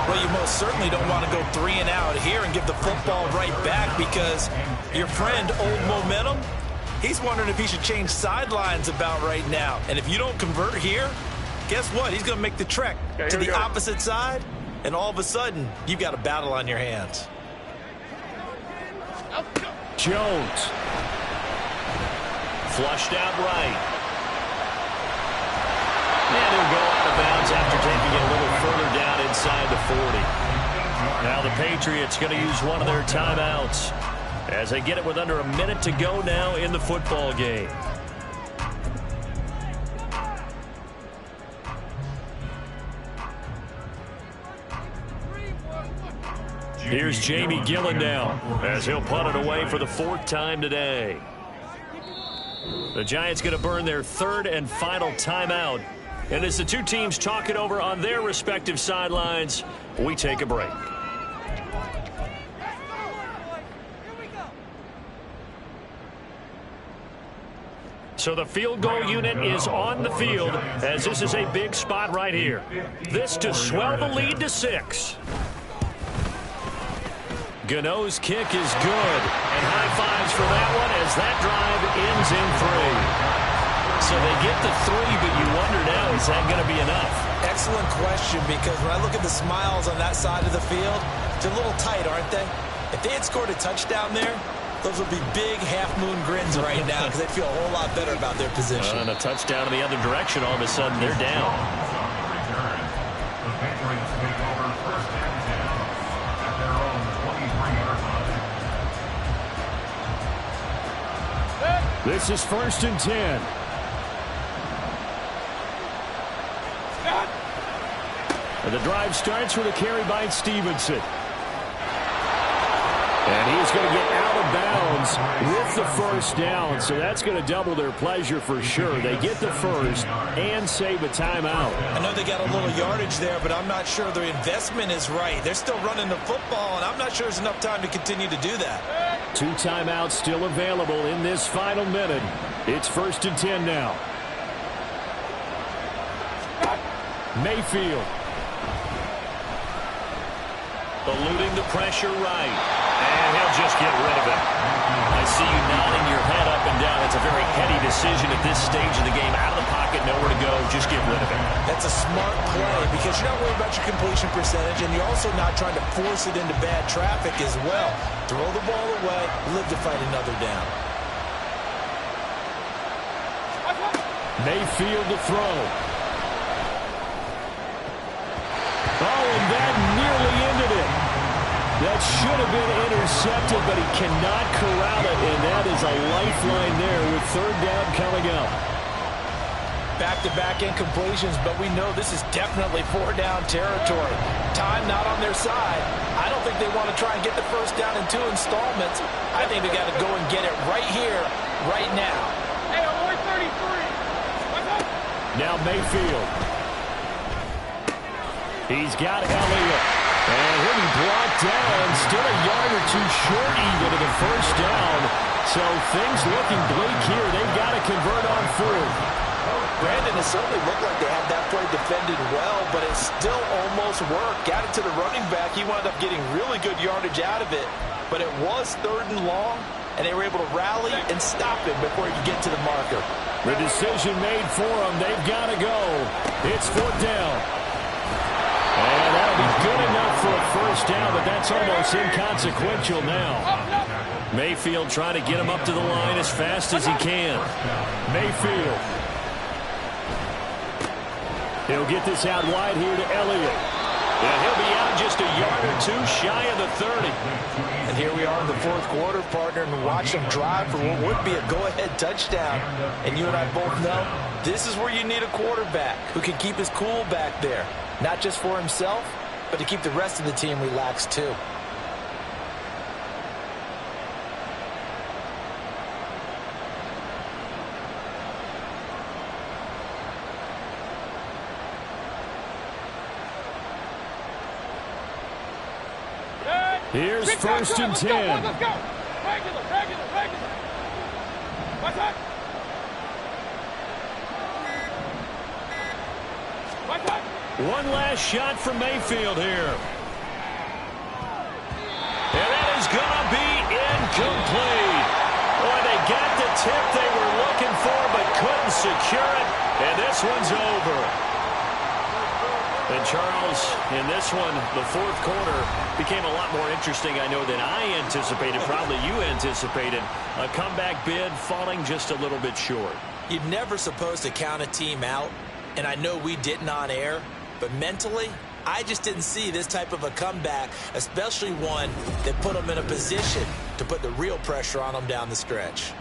Well, you most certainly don't want to go 3 and out here and give the football right back because your friend, Old Momentum, he's wondering if he should change sidelines about right now. And if you don't convert here, guess what? He's going to make the trek to the opposite side, and all of a sudden, you've got a battle on your hands. Jones. Flushed out right. And he'll go out of bounds after taking it a little further down inside the 40. Now the Patriots going to use one of their timeouts as they get it with under a minute to go now in the football game. Here's Jamie Gillen now as he'll punt it away for the 4th time today. The Giants going to burn their 3rd and final timeout. And as the two teams talk it over on their respective sidelines, we take a break. So the field goal unit is on the field as this is a big spot right here. This to swell the lead to 6. Gano's kick is good. And high fives for that one as that drive ends in 3. So they get the 3, but you wonder now, is that going to be enough? Excellent question, because when I look at the smiles on that side of the field, they're a little tight, aren't they? If they had scored a touchdown there, those would be big half-moon grins right now because they'd feel a whole lot better about their position. And a touchdown in the other direction, all of a sudden they're down. The Patriots take over 1st and 10 at their own 23-yard line. This is 1st and 10. And the drive starts with a carry by Stevenson. And he's going to get out of bounds with the 1st down, so that's going to double their pleasure for sure. They get the 1st and save a timeout. I know they got a little yardage there, but I'm not sure their investment is right. They're still running the football, and I'm not sure there's enough time to continue to do that. 2 timeouts still available in this final minute. It's 1st and 10 now. Mayfield. Eluding the pressure right. And he'll just get rid of it. I see you nodding your head up and down. It's a very heady decision at this stage of the game. Out of the pocket, nowhere to go. Just get rid of it. That's a smart play because you're not worried about your completion percentage, and you're also not trying to force it into bad traffic as well. Throw the ball away, live to fight another down. Mayfield to throw. Oh, and that nearly ended it. That should have been intercepted, but he cannot corral it, and that is a lifeline there with 3rd down coming up. Back-to-back incompletions, but we know this is definitely 4-down territory. Time not on their side. I don't think they want to try and get the 1st down in 2 installments. I think they got to go and get it right here, right now. Hey, I'm only 33. Now Mayfield. He's got Elliott. And he'll be brought down, still a yard or 2 short even of the 1st down. So things looking bleak here. They've got to convert on 4th. Brandon, it certainly looked like they had that play defended well, but it still almost worked. Got it to the running back. He wound up getting really good yardage out of it. But it was 3rd and long, and they were able to rally and stop him before he could get to the marker. The decision made for them. They've got to go. It's 4th down. And that'll be good enough for a 1st down, but that's almost inconsequential now. Mayfield trying to get him up to the line as fast as he can. Mayfield. He'll get this out wide here to Elliott. And he'll be out just a yard or 2 shy of the 30. And here we are in the 4th quarter, partner, and watch them drive for what would be a go-ahead touchdown. And you and I both know this is where you need a quarterback who can keep his cool back there. Not just for himself, but to keep the rest of the team relaxed too. Here's 1st and 10. Let's go. Regular. What's that? One last shot from Mayfield here. And that is going to be incomplete. Boy, they got the tip they were looking for but couldn't secure it. And this one's over. And Charles, in this one, the fourth quarter became a lot more interesting, I know, than I anticipated, probably you anticipated. A comeback bid falling just a little bit short. You're never supposed to count a team out, and I know we didn't on air, but mentally, I just didn't see this type of a comeback, especially one that put them in a position to put the real pressure on them down the stretch.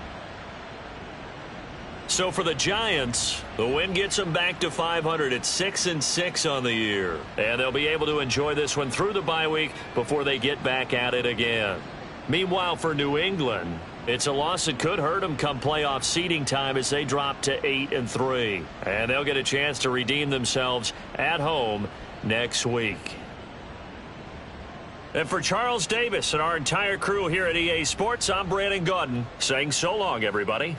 So for the Giants, the win gets them back to 500 at 6-6 on the year. And they'll be able to enjoy this one through the bye week before they get back at it again. Meanwhile, for New England, it's a loss that could hurt them come playoff seeding time as they drop to 8-3. And they'll get a chance to redeem themselves at home next week. And for Charles Davis and our entire crew here at EA Sports, I'm Brandon Gaudin saying so long, everybody.